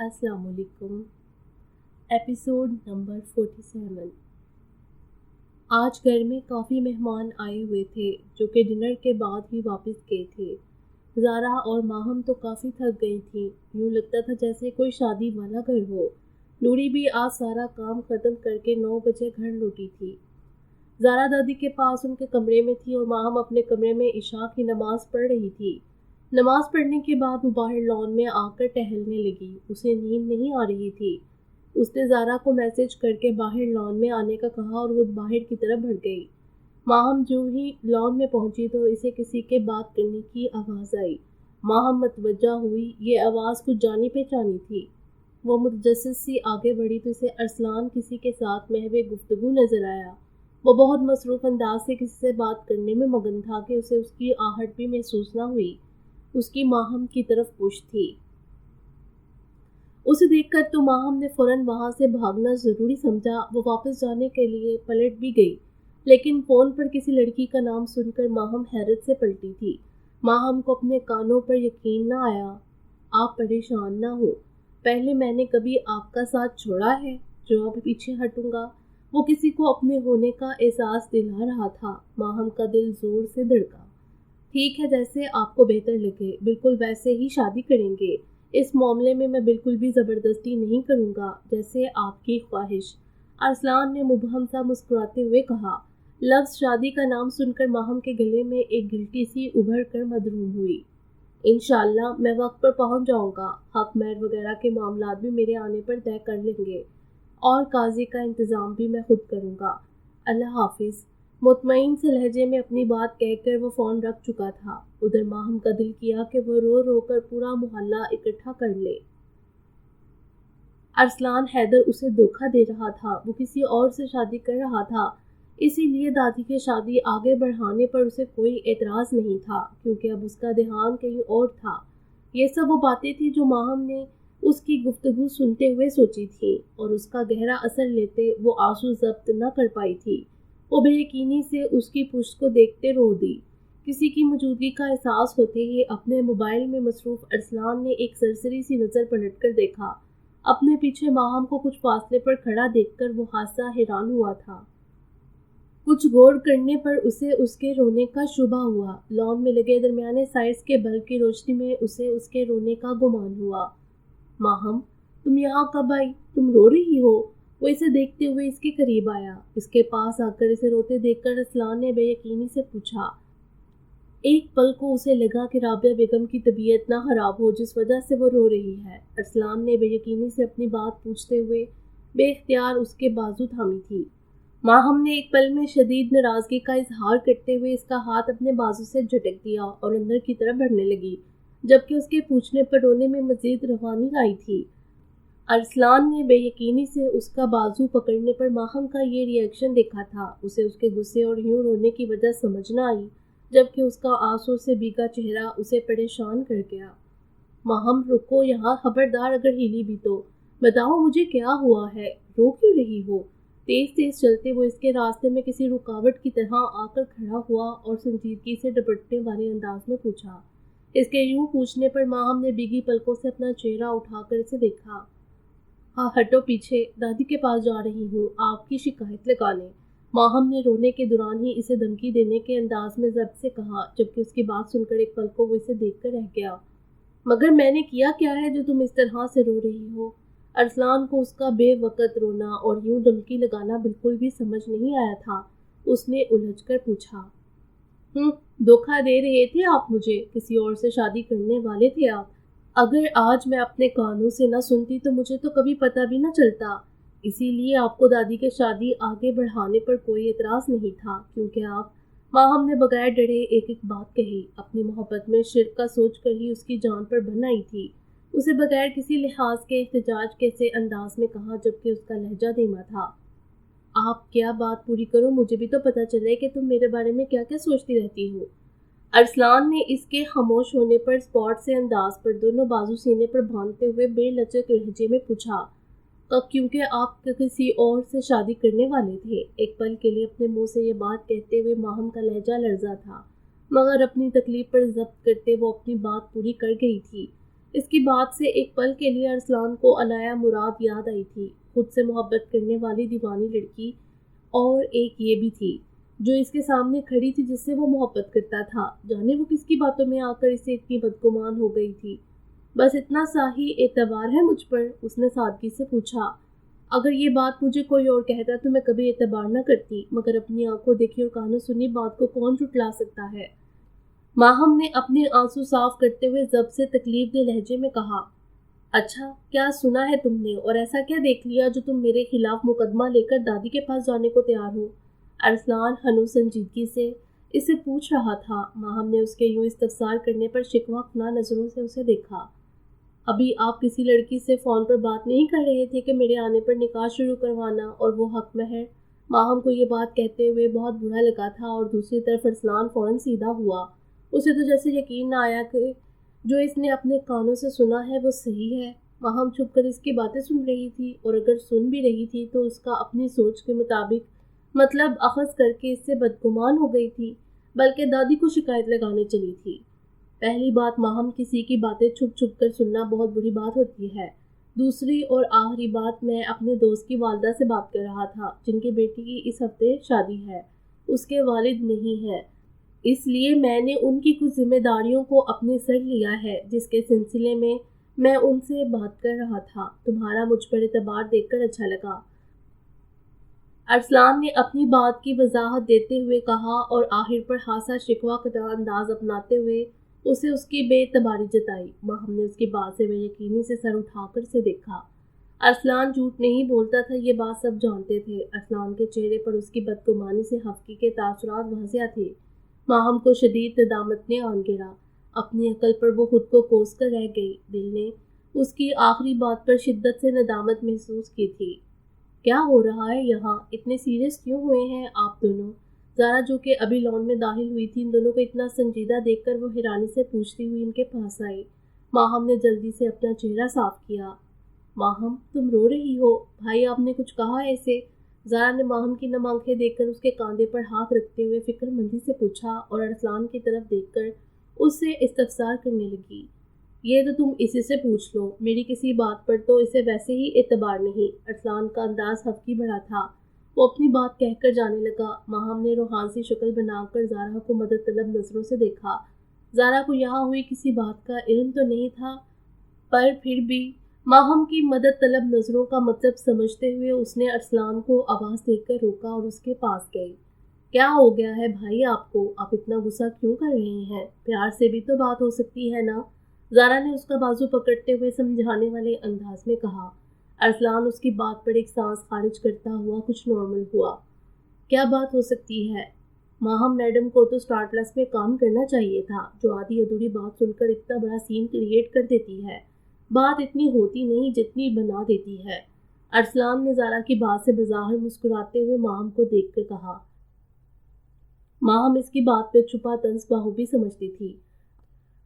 السلام علیکم۔ Episode number 47۔ آج گھر میں کافی مہمان آئے ہوئے تھے جو کہ ڈنر کے بعد ہی واپس گئے تھے۔ زارا اور ماہم تو کافی تھک گئی تھیں، یوں لگتا تھا جیسے کوئی شادی والا گھر ہو۔ نوری بھی آج سارا کام ختم کر کے 9 بجے گھر لوٹی تھی۔ زارا دادی کے پاس ان کے کمرے میں تھی اور ماہم اپنے کمرے میں عشاء کی نماز پڑھ رہی تھی۔ نماز پڑھنے کے بعد وہ باہر لان میں آ کر ٹہلنے لگی۔ اسے نیند نہیں آ رہی تھی۔ اس نے زارا کو میسج کر کے باہر لان میں آنے کا کہا اور وہ باہر کی طرف بڑھ گئی۔ ماہم جو ہی لان میں پہنچی تو اسے کسی کے بات کرنے کی آواز آئی۔ ماہم متوجہ ہوئی، یہ آواز کچھ جانی پہچانی تھی۔ وہ متجسس سی آگے بڑھی تو اسے ارسلان کسی کے ساتھ محو گفتگو نظر آیا۔ وہ بہت مصروف انداز سے کسی سے بات کرنے میں مگن تھا کہ اسے اس کی آہٹ بھی محسوس نہ ہوئی۔ اس کی ماہم کی طرف پشت تھی۔ اسے دیکھ کر تو ماہم نے فوراً وہاں سے بھاگنا ضروری سمجھا۔ وہ واپس جانے کے لیے پلٹ بھی گئی، لیکن فون پر کسی لڑکی کا نام سن کر ماہم حیرت سے پلٹی تھی۔ ماہم کو اپنے کانوں پر یقین نہ آیا۔ آپ پریشان نہ ہو، پہلے میں نے کبھی آپ کا ساتھ چھوڑا ہے جو اب پیچھے ہٹوں گا؟ وہ کسی کو اپنے ہونے کا احساس دلا رہا تھا۔ ماہم کا دل زور سے دھڑکا۔ ٹھیک ہے، جیسے آپ کو بہتر لگے، بالکل ویسے ہی شادی کریں گے۔ اس معاملے میں بالکل بھی زبردستی نہیں کروں گا، جیسے آپ کی خواہش، ارسلان نے مبہم سا مسکراتے ہوئے کہا۔ لفظ شادی کا نام سن کر ماہم کے گلے میں ایک گلٹی سی ابھر کر مدروم ہوئی۔ انشاءاللہ میں وقت پر پہنچ جاؤں گا۔ حق مہر وغیرہ کے معاملات بھی میرے آنے پر طے کر لیں گے اور قاضی کا انتظام بھی میں خود کروں گا۔ اللہ حافظ۔ مطمئن سے لہجے میں اپنی بات کہہ کر وہ فون رکھ چکا تھا۔ ادھر ماہم کا دل کیا کہ وہ رو رو کر پورا محلہ اکٹھا کر لے۔ ارسلان حیدر اسے دھوکہ دے رہا تھا، وہ کسی اور سے شادی کر رہا تھا، اسی لیے دادی کی شادی آگے بڑھانے پر اسے کوئی اعتراض نہیں تھا، کیونکہ اب اس کا دھیان کہیں اور تھا۔ یہ سب وہ باتیں تھیں جو ماہم نے اس کی گفتگو سنتے ہوئے سوچی تھی، اور اس کا گہرا اثر لیتے وہ آنسو ضبط نہ کر پائی تھی۔ وہ بے یقینی سے اس کی پشت کو دیکھتے رو دی۔ کسی کی موجودگی کا احساس ہوتے ہی اپنے موبائل میں مصروف ارسلان نے ایک سرسری سی نظر پلٹ کر دیکھا۔ اپنے پیچھے ماہم کو کچھ فاصلے پر کھڑا دیکھ کر وہ خاصا حیران ہوا تھا۔ کچھ غور کرنے پر اسے اس کے رونے کا شبہ ہوا۔ لان میں لگے درمیانے سائز کے بلب کی روشنی میں اسے اس کے رونے کا گمان ہوا۔ ماہم، تم یہاں کب آئی؟ تم رو رہی ہو؟ وہ اسے دیکھتے ہوئے اس کے قریب آیا۔ اس کے پاس آ کر اسے روتے دیکھ کر ارسلان نے بے یقینی سے پوچھا۔ ایک پل کو اسے لگا کہ رابعہ بیگم کی طبیعت نہ خراب ہو جس وجہ سے وہ رو رہی ہے۔ ارسلان نے بے یقینی سے اپنی بات پوچھتے ہوئے بے اختیار اس کے بازو تھامی تھی۔ ماہم نے ایک پل میں شدید ناراضگی کا اظہار کرتے ہوئے اس کا ہاتھ اپنے بازو سے جھٹک دیا اور اندر کی طرف بڑھنے لگی، جبکہ اس کے پوچھنے پر رونے میں مزید روانی آئی تھی۔ ارسلان نے بے یقینی سے اس کا بازو پکڑنے پر ماہم کا یہ ری ایکشن دیکھا تھا۔ اسے اس کے غصے اور یوں رونے کی وجہ سمجھ نہ آئی، جبکہ اس کا آنسوں سے بھیگا چہرہ اسے پریشان کر گیا۔ ماہم، رکو یہاں، خبردار اگر ہلی بھی تو بتاؤ مجھے کیا ہوا ہے، رو کیوں رہی ہو؟ تیز تیز چلتے وہ اس کے راستے میں کسی رکاوٹ کی طرح آ کر کھڑا ہوا اور سنجیدگی سے ڈپٹنے والے انداز میں پوچھا۔ اس کے یوں پوچھنے پر ماہم نے بھیگی پلکوں سے اپنا چہرہ اٹھا کر اسے دیکھا۔ ہاں ہٹو پیچھے، دادی کے پاس جا رہی ہوں آپ کی شکایت لگانے، ماہم نے رونے کے دوران ہی اسے دھمکی دینے کے انداز میں ضبط سے کہا، جبکہ اس کی بات سن کر ایک پل کو وہ اسے دیکھ کر رہ گیا۔ مگر میں نے کیا کیا ہے جو تم اس طرح سے رو رہی ہو؟ ارسلان کو اس کا بے وقت رونا اور یوں دھمکی لگانا بالکل بھی سمجھ نہیں آیا تھا۔ اس نے الجھ کر پوچھا۔ دھوکہ دے رہے تھے آپ مجھے، کسی اور سے شادی کرنے والے تھے آپ۔ اگر آج میں اپنے کانوں سے نہ سنتی تو مجھے تو کبھی پتہ بھی نہ چلتا۔ اسی لیے آپ کو دادی کے شادی آگے بڑھانے پر کوئی اعتراض نہیں تھا، کیونکہ آپ، ماہم نے بغیر ڈرے ایک ایک بات کہی، اپنی محبت میں شرک کا سوچ کر ہی اس کی جان پر بن آئی تھی۔ اسے بغیر کسی لحاظ کے احتجاج کیسے انداز میں کہا، جبکہ اس کا لہجہ دھیما تھا۔ آپ کیا بات پوری کرو، مجھے بھی تو پتہ چلے کہ تم میرے بارے میں کیا کیا سوچتی رہتی ہو۔ ارسلان نے اس کے خاموش ہونے پر اسپاٹ سے انداز پر دونوں بازو سینے پر باندھتے ہوئے بے لچک لہجے میں پوچھا۔ کیونکہ آپ کسی اور سے شادی کرنے والے تھے۔ ایک پل کے لیے اپنے منہ سے یہ بات کہتے ہوئے ماہم کا لہجہ لرزا تھا، مگر اپنی تکلیف پر ضبط کرتے وہ اپنی بات پوری کر گئی تھی۔ اس کی بات سے ایک پل کے لیے ارسلان کو عنایا مراد یاد آئی تھی، خود سے محبت کرنے والی دیوانی لڑکی، اور ایک یہ بھی تھی جو اس کے سامنے کھڑی تھی جس سے وہ محبت کرتا تھا۔ جانے وہ کس کی باتوں میں آ کر اسے اتنی بدگمان ہو گئی تھی۔ بس اتنا سا ہی اعتبار ہے مجھ پر؟ اس نے سادگی سے پوچھا۔ اگر یہ بات مجھے کوئی اور کہتا تو میں کبھی اعتبار نہ کرتی، مگر اپنی آنکھوں دیکھی اور کانوں سنی بات کو کون جھٹلا سکتا ہے؟ ماہم نے اپنے آنسو صاف کرتے ہوئے ضبط سے تکلیف دہ لہجے میں کہا، اچھا کیا سنا ہے تم نے، اور ایسا کیا دیکھ لیا جو تم میرے خلاف مقدمہ لے کر دادی کے پاس جانے کو تیار ہو؟ ارسلان ہنوز سنجیدگی سے اسے پوچھ رہا تھا۔ ماہم نے اس کے یوں استفسار کرنے پر شکوہ کناں نظروں سے اسے دیکھا۔ ابھی آپ کسی لڑکی سے فون پر بات نہیں کر رہے تھے کہ میرے آنے پر نکاح شروع کروانا اور وہ حق مہر؟ ماہم کو یہ بات کہتے ہوئے بہت برا لگا تھا، اور دوسری طرف ارسلان فوراً سیدھا ہوا۔ اسے تو جیسے یقین نہ آیا کہ جو اس نے اپنے کانوں سے سنا ہے وہ صحیح ہے۔ ماہم چھپ کر اس کی باتیں سن رہی تھی، اور اگر سن بھی رہی تھی تو اس کا اپنی سوچ کے مطابق مطلب اخذ کر کے اس سے بدگمان ہو گئی تھی، بلکہ دادی کو شکایت لگانے چلی تھی۔ پہلی بات، ماہم کسی کی باتیں چھپ چھپ کر سننا بہت بری بات ہوتی ہے۔ دوسری اور آخری بات، میں اپنے دوست کی والدہ سے بات کر رہا تھا جن کی بیٹی کی اس ہفتے شادی ہے۔ اس کے والد نہیں ہیں، اس لیے میں نے ان کی کچھ ذمہ داریوں کو اپنے سر لیا ہے، جس کے سلسلے میں ان سے بات کر رہا تھا۔ تمہارا مجھ پر اعتبار دیکھ کر اچھا لگا، ارسلان نے اپنی بات کی وضاحت دیتے ہوئے کہا، اور آخر پر خاصا شکوہ کا انداز اپناتے ہوئے اسے اس کی بے اعتباری جتائی۔ ماہم نے اس کی بات سے بے یقینی سے سر اٹھا کر اسے دیکھا۔ ارسلان جھوٹ نہیں بولتا تھا، یہ بات سب جانتے تھے۔ ارسلان کے چہرے پر اس کی بدگمانی سے خفگی کے تاثرات واضح تھے۔ ماہم کو شدید ندامت نے آن گرا۔ اپنی عقل پر وہ خود کو کوس کر رہ گئی۔ دل نے اس کی آخری بات پر شدت سے ندامت محسوس کی تھی۔ کیا ہو رہا ہے یہاں؟ اتنے سیریس کیوں ہوئے ہیں آپ دونوں؟ زارا جو کہ ابھی لان میں داخل ہوئی تھی، ان دونوں کو اتنا سنجیدہ دیکھ کر وہ حیرانی سے پوچھتی ہوئی ان کے پاس آئی۔ ماہم نے جلدی سے اپنا چہرہ صاف کیا۔ ماہم تم رو رہی ہو؟ بھائی آپ نے کچھ کہا ہے اسے؟ زارا نے ماہم کی نم آنکھیں دیکھ کر اس کے کاندھے پر ہاتھ رکھتے ہوئے فکر مندی سے پوچھا، اور ارسلان کی طرف دیکھ کر اس سے استفسار کرنے لگی۔ یہ تو تم اسی سے پوچھ لو، میری کسی بات پر تو اسے ویسے ہی اعتبار نہیں۔ ارسلان کا انداز خفگی بھرا تھا، وہ اپنی بات کہہ کر جانے لگا۔ ماہم نے روحان سی شکل بنا کر زارا کو مدد طلب نظروں سے دیکھا۔ زارا کو یہاں ہوئی کسی بات کا علم تو نہیں تھا، پر پھر بھی ماہم کی مدد طلب نظروں کا مطلب سمجھتے ہوئے اس نے ارسلان کو آواز دے کر روکا اور اس کے پاس گئی۔ کیا ہو گیا ہے بھائی آپ کو؟ آپ اتنا غصہ کیوں کر رہے ہیں؟ پیار سے بھی تو بات ہو سکتی ہے نا؟ زارا نے اس کا بازو پکڑتے ہوئے سمجھانے والے انداز میں کہا۔ ارسلان اس کی بات پر ایک سانس خارج کرتا ہوا کچھ نارمل ہوا۔ کیا بات ہو سکتی ہے؟ ماہم میڈم کو تو اسٹار پلس میں کام کرنا چاہیے تھا، جو آدھی ادھوری بات سن کر اتنا بڑا سین کریٹ کر دیتی ہے۔ بات اتنی ہوتی نہیں جتنی بنا دیتی ہے۔ ارسلان نے زارا کی بات سے بظاہر مسکراتے ہوئے ماہم کو دیکھ کر کہا۔ ماہم اس کی بات پہ چھپا طنز بخوبی سمجھتی تھی۔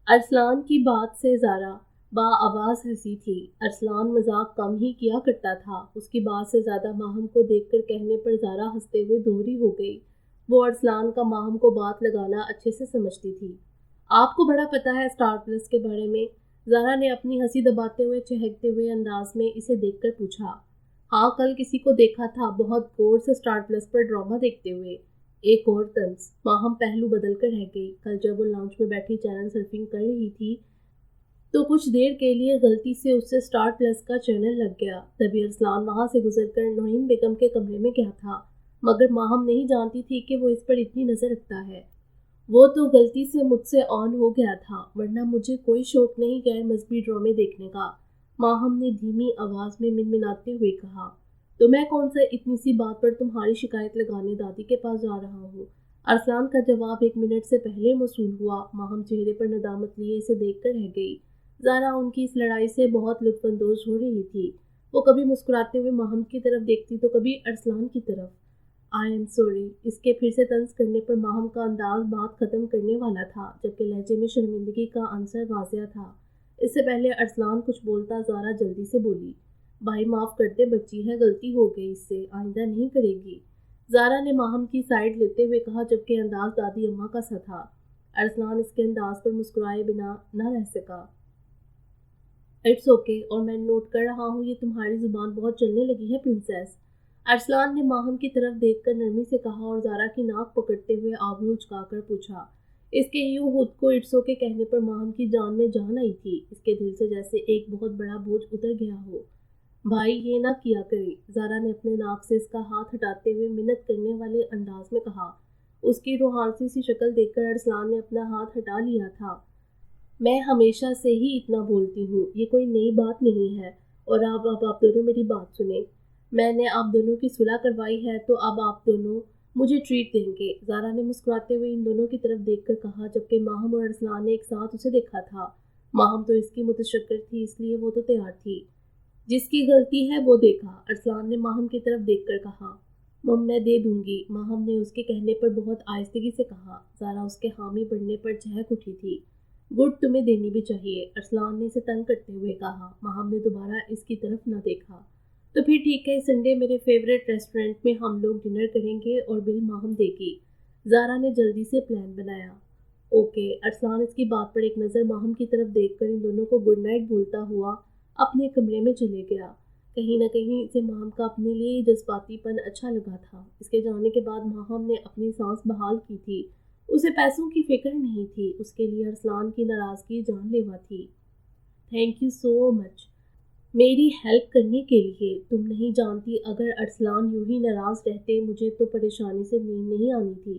ارسلان کی بات سے زارا با آواز ہنسی تھی۔ ارسلان مذاق کم ہی کیا کرتا تھا، اس کی بات سے زیادہ ماہم کو دیکھ کر کہنے پر زارا ہنستے ہوئے دوہری ہو گئی۔ وہ ارسلان کا ماہم کو بات لگانا اچھے سے سمجھتی تھی۔ آپ کو بڑا پتہ ہے اسٹار پلس کے بارے میں؟ زارا نے اپنی ہنسی دباتے ہوئے چہکتے ہوئے انداز میں اسے دیکھ کر پوچھا۔ ہاں کل کسی کو دیکھا تھا بہت غور سے اسٹار پلس پر ڈرامہ دیکھتے ہوئے۔ ایک اور طنز، ماہم پہلو بدل کر رہ گئی۔ کل جب وہ لاؤنج میں بیٹھی چینل سرفنگ کر رہی تھی تو کچھ دیر کے لیے غلطی سے اس سے اسٹار پلس کا چینل لگ گیا۔ تبھی ارسلان وہاں سے گزر کر نعیم بیگم کے کمرے میں گیا تھا، مگر ماہم نہیں جانتی تھی کہ وہ اس پر اتنی نظر رکھتا ہے۔ وہ تو غلطی سے مجھ سے آن ہو گیا تھا، ورنہ مجھے کوئی شوق نہیں غیر مذہبی ڈرامے دیکھنے کا، ماہم نے دھیمی آواز میں منمناتے ہوئے کہا۔ تو میں کون سا اتنی سی بات پر تمہاری شکایت لگانے دادی کے پاس جا رہا ہوں؟ ارسلان کا جواب 1 منٹ سے پہلے موصول ہوا۔ ماہم چہرے پر ندامت لیے اسے دیکھ کر رہ گئی۔ زارا ان کی اس لڑائی سے بہت لطف اندوز ہو رہی تھی۔ وہ کبھی مسکراتے ہوئے ماہم کی طرف دیکھتی تو کبھی ارسلان کی طرف۔ آئی ایم سوری، اس کے پھر سے طنز کرنے پر ماہم کا انداز بات ختم کرنے والا تھا، جبکہ لہجے میں شرمندگی کا عنصر واضح تھا۔ اس سے پہلے ارسلان کچھ بولتا زارا جلدی سے بولی۔ بھائی معاف کرتے، بچی ہے، غلطی ہو گئی، اس سے آئندہ نہیں کرے گی، زارا نے ماہم کی سائیڈ لیتے ہوئے کہا، جبکہ انداز دادی اماں کا سا تھا۔ ارسلان اس کے انداز پر مسکرائے بنا نہ رہ سکا۔ اٹس اوکے، اور میں نوٹ کر رہا ہوں یہ تمہاری زبان بہت چلنے لگی ہے پرنسس۔ ارسلان نے ماہم کی طرف دیکھ کر نرمی سے کہا اور زارا کی ناک پکڑتے ہوئے آبرو اچکا کر پوچھا۔ اس کے یوں خود کو اٹس اوکے کہنے پر ماہم کی جان میں جان آئی تھی۔ اس کے دل سے جیسے ایک بہت بڑا بوجھ اتر گیا ہو۔ بھائی یہ نہ کیا کرے، زارا نے اپنے ناک سے اس کا ہاتھ ہٹاتے ہوئے منت کرنے والے انداز میں کہا۔ اس کی روحانسی سی شکل دیکھ کر ارسلان نے اپنا ہاتھ ہٹا لیا تھا۔ میں ہمیشہ سے ہی اتنا بولتی ہوں، یہ کوئی نئی بات نہیں ہے، اور اب آپ دونوں میری بات سنیں۔ میں نے آپ دونوں کی صلح کروائی ہے تو اب آپ دونوں مجھے ٹریٹ دیں گے، زارا نے مسکراتے ہوئے ان دونوں کی طرف دیکھ کر کہا، جبکہ ماہم اور ارسلان نے ایک ساتھ اسے دیکھا تھا۔ ماہم تو اس کی متشکر تھی، اس لیے وہ تو تیار تھی۔ جس کی غلطی ہے وہ دیکھا، ارسلان نے ماہم کی طرف دیکھ کر کہا۔ میں دے دوں گی، ماہم نے اس کے کہنے پر بہت آہستگی سے کہا۔ زارا اس کے حامی بڑھنے پر چہک اٹھی تھی۔ گڈ، تمہیں دینی بھی چاہیے، ارسلان نے اسے تنگ کرتے ہوئے کہا۔ ماہم نے دوبارہ اس کی طرف نہ دیکھا۔ تو پھر ٹھیک ہے، سنڈے میرے فیوریٹ ریسٹورنٹ میں ہم لوگ ڈنر کریں گے اور بل ماہم دے گی، زارا نے جلدی سے پلان بنایا۔ اوکے، ارسلان اس کی بات پر ایک نظر ماہم کی طرف دیکھ کر ان دونوں کو گڈ نائٹ بولتا ہوا اپنے کمرے میں چلے گیا۔ کہیں نہ کہیں اسے ماہم کا اپنے لیے جذباتی پن اچھا لگا تھا۔ اس کے جانے کے بعد ماہم نے اپنی سانس بحال کی تھی۔ اسے پیسوں کی فکر نہیں تھی، اس کے لیے ارسلان کی ناراضگی جان لیوا تھی۔ تھینک یو سو مچ میری ہیلپ کرنے کے لیے۔ تم نہیں جانتی اگر ارسلان یوں ہی ناراض رہتے مجھے تو پریشانی سے نیند نہیں آنی تھی۔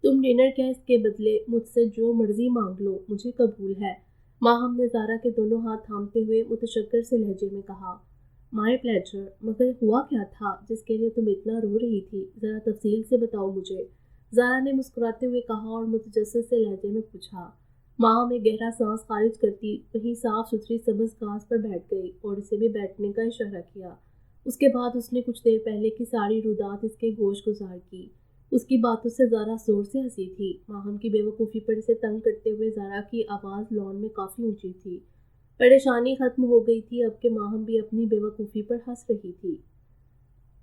تم ڈنر کا اس کے بدلے مجھ سے جو مرضی مانگ لو، مجھے قبول ہے، ماہم نے زارا کے دونوں ہاتھ تھامتے ہوئے متشکر سے لہجے میں کہا۔ مائی پلیجر، مگر ہوا کیا تھا جس کے لیے تم اتنا رو رہی تھی؟ ذرا تفصیل سے بتاؤ مجھے، زارا نے مسکراتے ہوئے کہا اور متجسس سے لہجے میں پوچھا۔ ماہم ایک گہرا سانس خارج کرتی وہیں صاف ستھری سبز گھاس پر بیٹھ گئی اور اسے بھی بیٹھنے کا اشارہ کیا۔ اس کے بعد اس نے کچھ دیر پہلے کی ساری رودات اس کے گوش گزار کی۔ اس کی باتوں سے زارا زور سے ہنسی تھی۔ ماہم کی بے وقوفی پر اسے تنگ کرتے ہوئے زارا کی آواز لان میں کافی اونچی تھی۔ پریشانی ختم ہو گئی تھی اب کہ ماہم بھی اپنی بے وقوفی پر ہنس رہی تھی۔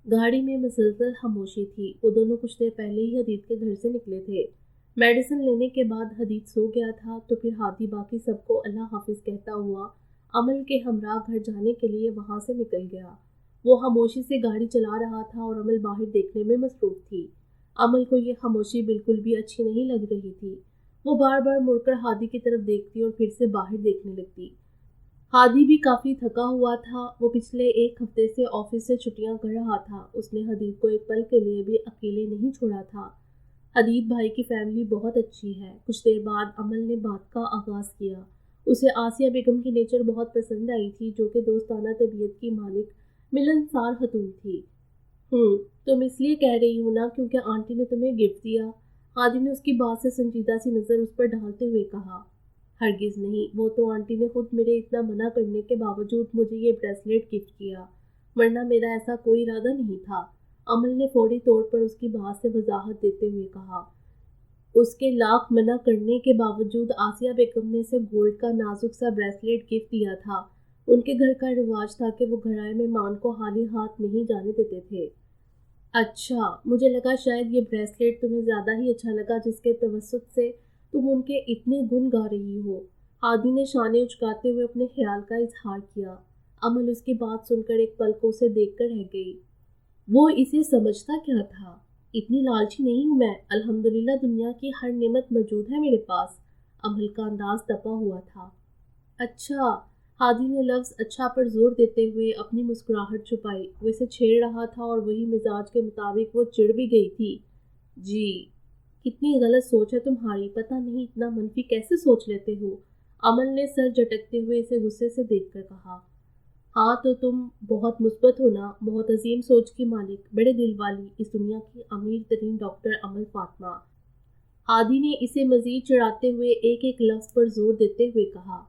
گاڑی میں مسلسل خاموشی تھی۔ وہ دونوں کچھ دیر پہلے ہی حدید کے گھر سے نکلے تھے۔ میڈیسن لینے کے بعد حدید سو گیا تھا تو پھر ہادی باقی سب کو اللہ حافظ کہتا ہوا عمل کے ہمراہ گھر جانے کے لیے وہاں سے نکل گیا۔ وہ خاموشی سے گاڑی چلا رہا تھا اور عمل باہر دیکھنے میں مصروف تھی۔ عمل کو یہ خاموشی بالکل بھی اچھی نہیں لگ رہی تھی۔ وہ بار بار مڑ کر ہادی کی طرف دیکھتی اور پھر سے باہر دیکھنے لگتی۔ ہادی بھی کافی تھکا ہوا تھا۔ وہ پچھلے ایک ہفتے سے آفس سے چھٹیاں کر رہا تھا۔ اس نے حدید کو ایک پل کے لیے بھی اکیلے نہیں چھوڑا تھا۔ حدید بھائی کی فیملی بہت اچھی ہے۔ کچھ دیر بعد عمل نے بات کا آغاز کیا۔ اسے آسیہ بیگم کی نیچر بہت پسند آئی تھی جو کہ دوستانہ طبیعت کی مالک ملنسار خاتون تھی۔ تم اس لیے کہہ رہی ہو نا کیونکہ آنٹی نے تمہیں گفٹ دیا؟ ہادی نے اس کی بات سے سنجیدہ سی نظر اس پر ڈالتے ہوئے کہا۔ ہرگز نہیں، وہ تو آنٹی نے خود میرے اتنا منع کرنے کے باوجود مجھے یہ بریسلیٹ گفٹ کیا، ورنہ میرا ایسا کوئی ارادہ نہیں تھا، عمل نے فوری طور پر اس کی بات سے وضاحت دیتے ہوئے کہا۔ اس کے لاکھ منع کرنے کے باوجود آسیہ بیگم نے اسے گولڈ کا نازک سا بریسلیٹ گفٹ دیا تھا۔ ان کے گھر کا رواج تھا کہ وہ گھرائے مہمان کو خالی ہاتھ نہیں جانے دیتے تھے۔ اچھا، مجھے لگا شاید یہ بریسلیٹ تمہیں زیادہ ہی اچھا لگا جس کے توسط سے تم ان کے اتنے گن گا رہی ہو۔ ہادی نے شانے اچکاتے ہوئے اپنے خیال کا اظہار کیا۔ عمل اس کی بات سن کر ایک پل کو اسے دیکھ کر رہ گئی۔ وہ اسے سمجھتا کیا تھا؟ اتنی لالچی نہیں ہوں میں، الحمدللہ دنیا کی ہر نعمت موجود ہے میرے پاس۔ عمل کا انداز دبا ہوا تھا۔ اچھا، ہادی نے لفظ اچھا پر زور دیتے ہوئے اپنی مسکراہٹ چھپائی۔ وہ اسے چھیڑ رہا تھا اور وہی مزاج کے مطابق وہ چڑ بھی گئی تھی۔ جی، کتنی غلط سوچ ہے تمہاری، پتہ نہیں اتنا منفی کیسے سوچ لیتے ہو، عمل نے سر جھٹکتے ہوئے اسے غصے سے دیکھ کر کہا۔ ہاں تو تم بہت مثبت ہو نا، بہت عظیم سوچ کی مالک، بڑے دل والی، اس دنیا کی امیر ترین ڈاکٹر عمل فاطمہ۔ ہادی نے اسے مزید چڑھاتے ہوئے ایک ایک لفظ پر زور دیتے ہوئے کہا۔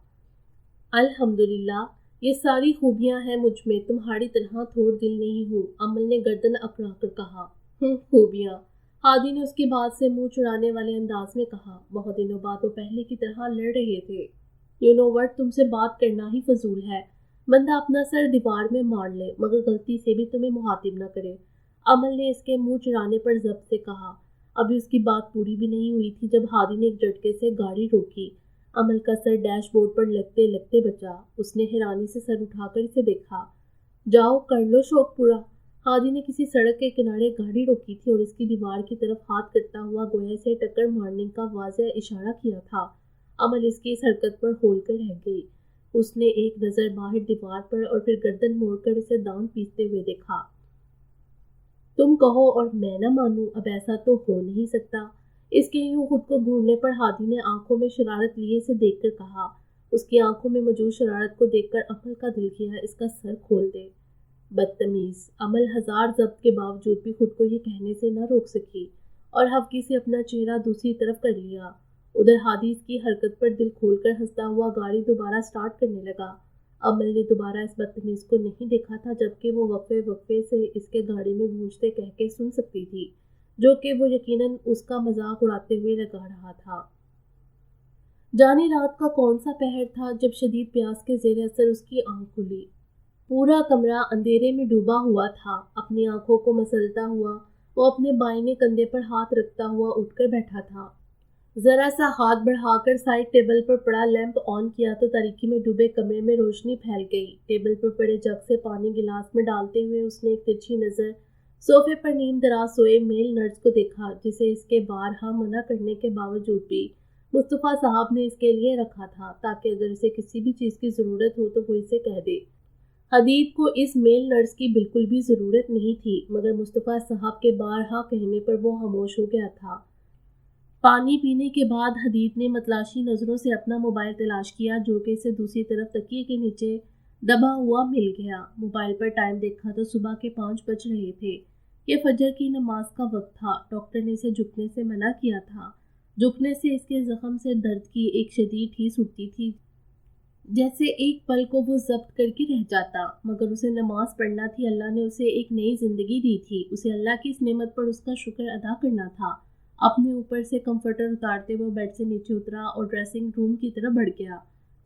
الحمدللہ، یہ ساری خوبیاں ہیں مجھ میں، تمہاری طرح تھوڑ دل نہیں ہوں، عمل نے گردن اکڑا کر کہا۔ خوبیاں، ہادی نے اس کی بات سے منہ چڑانے والے انداز میں کہا۔ بہت دنوں بعد وہ پہلے کی طرح لڑ رہے تھے۔ یو نو وٹ، تم سے بات کرنا ہی فضول ہے، بندہ اپنا سر دیوار میں مار لے مگر غلطی سے بھی تمہیں مخاطب نہ کرے، عمل نے اس کے منہ چڑانے پر ضبط سے کہا۔ ابھی اس کی بات پوری بھی نہیں ہوئی تھی جب ہادی نے ایک جھٹکے سے گاڑی روکی۔ عمل کا سر ڈیش بورڈ پر لگتے لگتے بچا۔ اس نے حیرانی سے سر اٹھا کر اسے دیکھا۔ جاؤ کر لو شوق پورا۔ ہادی نے کسی سڑک کے کنارے گاڑی روکی تھی اور اس کی دیوار کی طرف ہاتھ کرتا ہوا گویا اسے ٹکر مارنے کا واضح اشارہ کیا تھا۔ عمل اس کی اس حرکت پر کھول کر رہ گئی۔ اس نے ایک نظر باہر دیوار پر اور پھر گردن موڑ کر اسے دان پیستے ہوئے دیکھا۔ تم کہو اور میں نہ مانوں، اب ایسا تو ہو نہیں سکتا۔ اس کے یوں خود کو گھورنے پر ہادی نے آنکھوں میں شرارت لیے اسے دیکھ کر کہا۔ اس کی آنکھوں میں موجود شرارت کو دیکھ کر عمل کا دل کیا اس کا سر کھول دے۔ بدتمیز۔ عمل ہزار ضبط کے باوجود بھی خود کو یہ کہنے سے نہ روک سکی اور ہفکی سے اپنا چہرہ دوسری طرف کر لیا۔ ادھر ہادی اس کی حرکت پر دل کھول کر ہنستا ہوا گاڑی دوبارہ سٹارٹ کرنے لگا۔ عمل نے دوبارہ اس بدتمیز کو نہیں دیکھا تھا، جبکہ وہ وقفے وقفے سے اس کے گاڑی میں گونجتے کہکے سن سکتی تھی، جو کہ وہ یقیناً اس کا مذاق اڑاتے ہوئے لگا رہا تھا۔ جانے رات کا کون سا پہر تھا جب شدید پیاس کے زیر اثر اس کی آنکھ کھلی۔ پورا کمرہ اندھیرے میں ڈوبا ہوا تھا۔ اپنی آنکھوں کو مسلتا ہوا وہ اپنے بائیں کندھے پر ہاتھ رکھتا ہوا اٹھ کر بیٹھا تھا۔ ذرا سا ہاتھ بڑھا کر سائڈ ٹیبل پر پڑا لیمپ آن کیا تو تاریکی میں ڈوبے کمرے میں روشنی پھیل گئی۔ ٹیبل پر پڑے جگ سے پانی گلاس میں ڈالتے ہوئے اس نے ایک ترچھی نظر صوفے پر نیم دراز سوئے میل نرس کو دیکھا، جسے اس کے بارہا منع کرنے کے باوجود بھی مصطفیٰ صاحب نے اس کے لیے رکھا تھا، تاکہ اگر اسے کسی بھی چیز کی ضرورت ہو تو وہ اسے کہہ دے۔ حدید کو اس میل نرس کی بالکل بھی ضرورت نہیں تھی، مگر مصطفیٰ صاحب کے بارہا کہنے پر وہ خاموش ہو گیا تھا۔ پانی پینے کے بعد حدید نے متلاشی نظروں سے اپنا موبائل تلاش کیا، جو کہ اسے دوسری طرف تکیے کے نیچے دبا ہوا مل گیا۔ موبائل پر ٹائم دیکھا تو صبح کے 5 بج رہے تھے۔ یہ فجر کی نماز کا وقت تھا۔ ڈاکٹر نے اسے جھکنے سے منع کیا تھا۔ جھکنے سے اس کے زخم سے درد کی ایک شدید ٹھیس اٹھتی تھی، جیسے ایک پل کو وہ ضبط کر کے رہ جاتا، مگر اسے نماز پڑھنا تھی۔ اللہ نے اسے ایک نئی زندگی دی تھی، اسے اللہ کی اس نعمت پر اس کا شکر ادا کرنا تھا۔ اپنے اوپر سے کمفرٹر اتارتے ہوئے بیڈ سے نیچے اترا اور ڈریسنگ روم کی طرف بڑھ گیا۔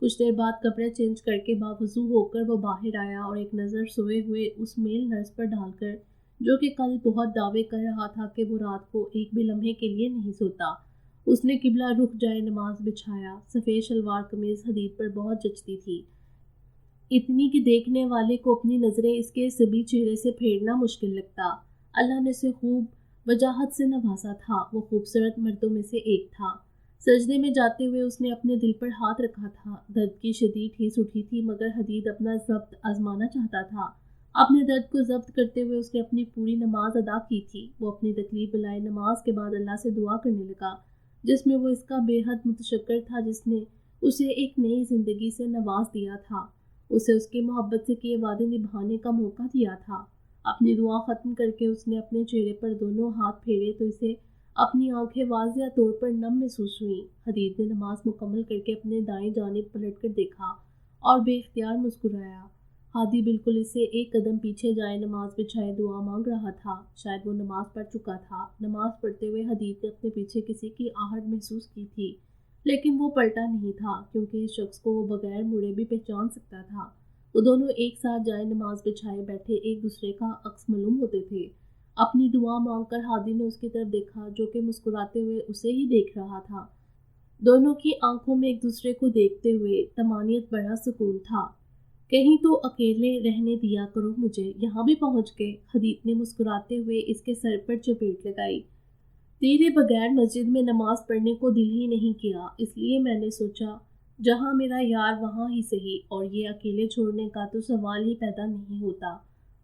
کچھ دیر بعد کپڑے چینج کر کے باوضو ہو کر وہ باہر آیا اور ایک نظر سوئے ہوئے اس میل نرس پر ڈال کر، جو کہ کل بہت دعوے کر رہا تھا کہ وہ رات کو ایک بھی لمحے کے لیے نہیں سوتا، اس نے قبلہ رخ جائے نماز بچھایا۔ سفید شلوار قمیض حدید پر بہت جچتی تھی، اتنی کہ دیکھنے والے کو اپنی نظریں اس کے صبی چہرے سے پھیرنا مشکل لگتا۔ اللہ نے اسے خوب وجاہت سے نوازا تھا، وہ خوبصورت مردوں میں سے ایک تھا۔ سجدے میں جاتے ہوئے اس نے اپنے دل پر ہاتھ رکھا تھا۔ درد کی شدید ٹھیس اٹھی تھی، مگر حدید اپنا ضبط آزمانا چاہتا تھا۔ اپنے درد کو ضبط کرتے ہوئے اس نے اپنی پوری نماز ادا کی تھی۔ وہ اپنی تکلیف بلائے نماز کے بعد اللہ سے دعا کرنے لگا، جس میں وہ اس کا بے حد متشکر تھا جس نے اسے ایک نئی زندگی سے نواز دیا تھا، اسے اس کی محبت سے کیے وعدے نبھانے کا موقع دیا تھا۔ اپنی دعا ختم کر کے اس نے اپنے چہرے پر دونوں ہاتھ پھیرے تو اسے اپنی آنکھیں واضح طور پر نم محسوس ہوئیں۔ حدید نے نماز مکمل کر کے اپنے دائیں جانب پلٹ کر دیکھا اور بے اختیار مسکرایا۔ ہادی بالکل اس سے ایک قدم پیچھے جائے نماز بچھائے دعا مانگ رہا تھا۔ شاید وہ نماز پڑھ چکا تھا۔ نماز پڑھتے ہوئے حدید نے اپنے پیچھے کسی کی آہٹ محسوس کی تھی، لیکن وہ پلٹا نہیں تھا، کیونکہ اس شخص کو وہ بغیر مڑے بھی پہچان سکتا تھا۔ وہ دونوں ایک ساتھ جائے نماز بچھائے بیٹھے ایک دوسرے کا عکس معلوم ہوتے تھے۔ اپنی دعا مانگ کر ہادی نے اس کی طرف دیکھا، جو کہ مسکراتے ہوئے اسے ہی دیکھ رہا تھا۔ دونوں کی آنکھوں میں ایک دوسرے کو دیکھتے ہوئے طمانینت بڑا سکون تھا۔ کہیں تو اکیلے رہنے دیا کرو مجھے، یہاں بھی پہنچ گئے؟ حدید نے مسکراتے ہوئے اس کے سر پر چپیٹ لگائی۔ تیرے بغیر مسجد میں نماز پڑھنے کو دل ہی نہیں کیا، اس لیے میں نے سوچا جہاں میرا یار وہاں ہی صحیح، اور یہ اکیلے چھوڑنے کا تو سوال ہی پیدا نہیں ہوتا۔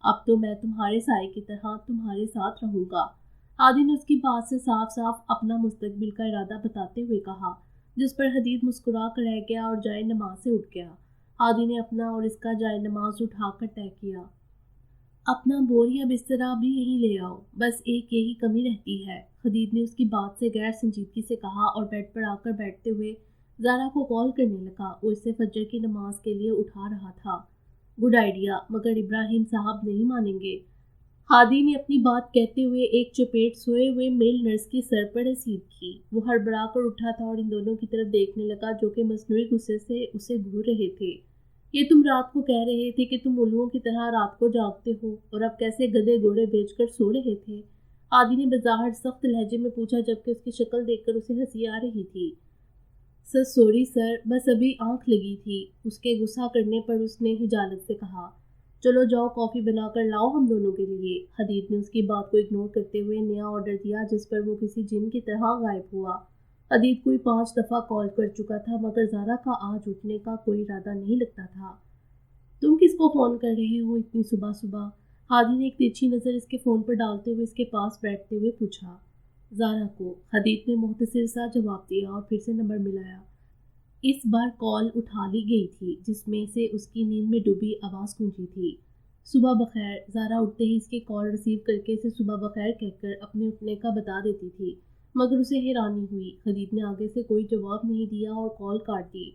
اب تو میں تمہارے سائے کی طرح تمہارے ساتھ رہوں گا۔ ہادی نے اس کی بات سے صاف صاف اپنا مستقبل کا ارادہ بتاتے ہوئے کہا، جس پر حدید مسکرا کر رہ گیا اور جائے نماز سے اٹھ گیا۔ ہادی نے اپنا اور اس کا جائے نماز اٹھا کر طے کیا، اپنا بوریا بسترا بھی یہیں لے آؤ، بس ایک یہی کمی رہتی ہے۔ حدید نے اس کی بات سے غیر سنجیدگی سے کہا اور بیڈ پر آ کر بیٹھتے ہوئے زارا کو کال کرنے لگا۔ وہ اسے فجر کی نماز کے لیے اٹھا رہا تھا۔ گڈ آئیڈیا، مگر ابراہیم صاحب نہیں مانیں گے۔ ہادی نے اپنی بات کہتے ہوئے ایک چپیٹ سوئے ہوئے میل نرس کی سر پر رسید کی۔ وہ ہڑبڑا کر اٹھا تھا اور ان دونوں کی طرف دیکھنے لگا، جو کہ مصنوعی غصے سے اسے گھور رہے تھے۔ یہ تم رات کو کہہ رہے تھے کہ تم الوؤں کی طرح رات کو جاگتے ہو، اور اب کیسے گدھے گھوڑے بیچ کر سو رہے تھے؟ ہادی نے بظاہر سخت لہجے میں پوچھا، جبکہ اس کی شکل دیکھ کر اسے ہنسی آ رہی تھی۔ سر سوری سر، بس ابھی آنکھ لگی تھی۔ اس کے غصہ کرنے پر اس نے خجالت سے کہا، چلو جاؤ کافی بنا کر لاؤ ہم دونوں کے لیے۔ حدید نے اس کی بات کو اگنور کرتے ہوئے نیا آرڈر دیا جس پر وہ کسی جن کی طرح غائب ہوا۔ حدید کوئی 5 دفعہ کال کر چکا تھا مگر زارا کا آج اٹھنے کا کوئی ارادہ نہیں لگتا تھا۔ تم کس کو فون کر رہے ہو اتنی صبح صبح؟ ہادی نے ایک تیرچھی نظر اس کے فون پر ڈالتے ہوئے اس کے پاس بیٹھتے ہوئے پوچھا۔ زارا کو، حدید نے مختصر سا جواب دیا اور پھر سے نمبر ملایا۔ اس بار کال اٹھا لی گئی تھی جس میں سے اس کی نیند میں ڈوبی آواز گونجی تھی۔ صبح بخیر۔ زارا اٹھتے ہی اس کی کال ریسیو کر کے اسے صبح بخیر کہہ کر اپنے اٹھنے کا بتا دیتی تھی مگر اسے حیرانی ہوئی۔ حدید نے آگے سے کوئی جواب نہیں دیا اور کال کاٹ دی۔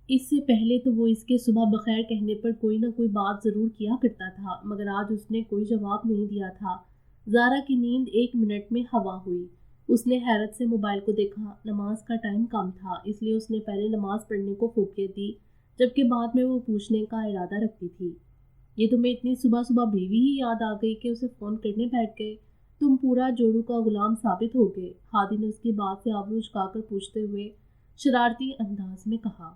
اس سے پہلے تو وہ اس کے صبح بخیر کہنے پر کوئی نہ کوئی بات ضرور کیا کرتا تھا مگر آج اس نے کوئی جواب نہیں دیا تھا۔ زارا کی نیند 1 منٹ میں ہوا ہوئی۔ اس نے حیرت سے موبائل کو دیکھا۔ نماز کا ٹائم کم تھا اس لیے اس نے پہلے نماز پڑھنے کو فوقیت دی جبکہ بعد میں وہ پوچھنے کا ارادہ رکھتی تھی، یہ تمہیں اتنی صبح صبح بیوی ہی یاد آ گئی کہ اسے فون کرنے بیٹھ گئے؟ تم پورا جوڑو کا غلام ثابت ہو گئے۔ ہادی نے اس کی بات سے آبرو چکا کر پوچھتے ہوئے شرارتی انداز میں کہا۔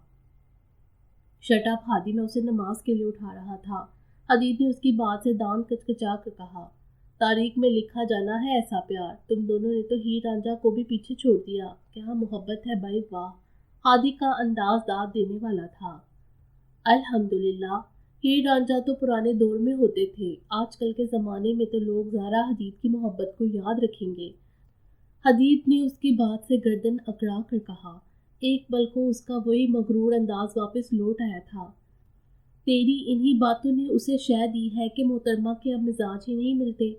شٹ اپ ہادی، میں اسے نماز کے لیے اٹھا رہا تھا۔ حدید نے اس کی بات سے دانت کچکچا کر کہا، تاریخ میں لکھا جانا ہے ایسا پیار، تم دونوں نے تو ہیر رانجھا کو بھی پیچھے چھوڑ دیا، کیا محبت ہے بھائی، واہ۔ ہادی کا انداز داد دینے والا تھا۔ الحمدللہ، ہیر رانجھا تو پرانے دور میں ہوتے تھے، آج کل کے زمانے میں تو لوگ زارا حدید کی محبت کو یاد رکھیں گے۔ حدید نے اس کی بات سے گردن اکڑا کر کہا۔ ایک پل کو اس کا وہی مغرور انداز واپس لوٹ آیا تھا۔ تیری انہی باتوں نے اسے شے دی ہے کہ محترمہ کے اب مزاج ہی نہیں ملتے۔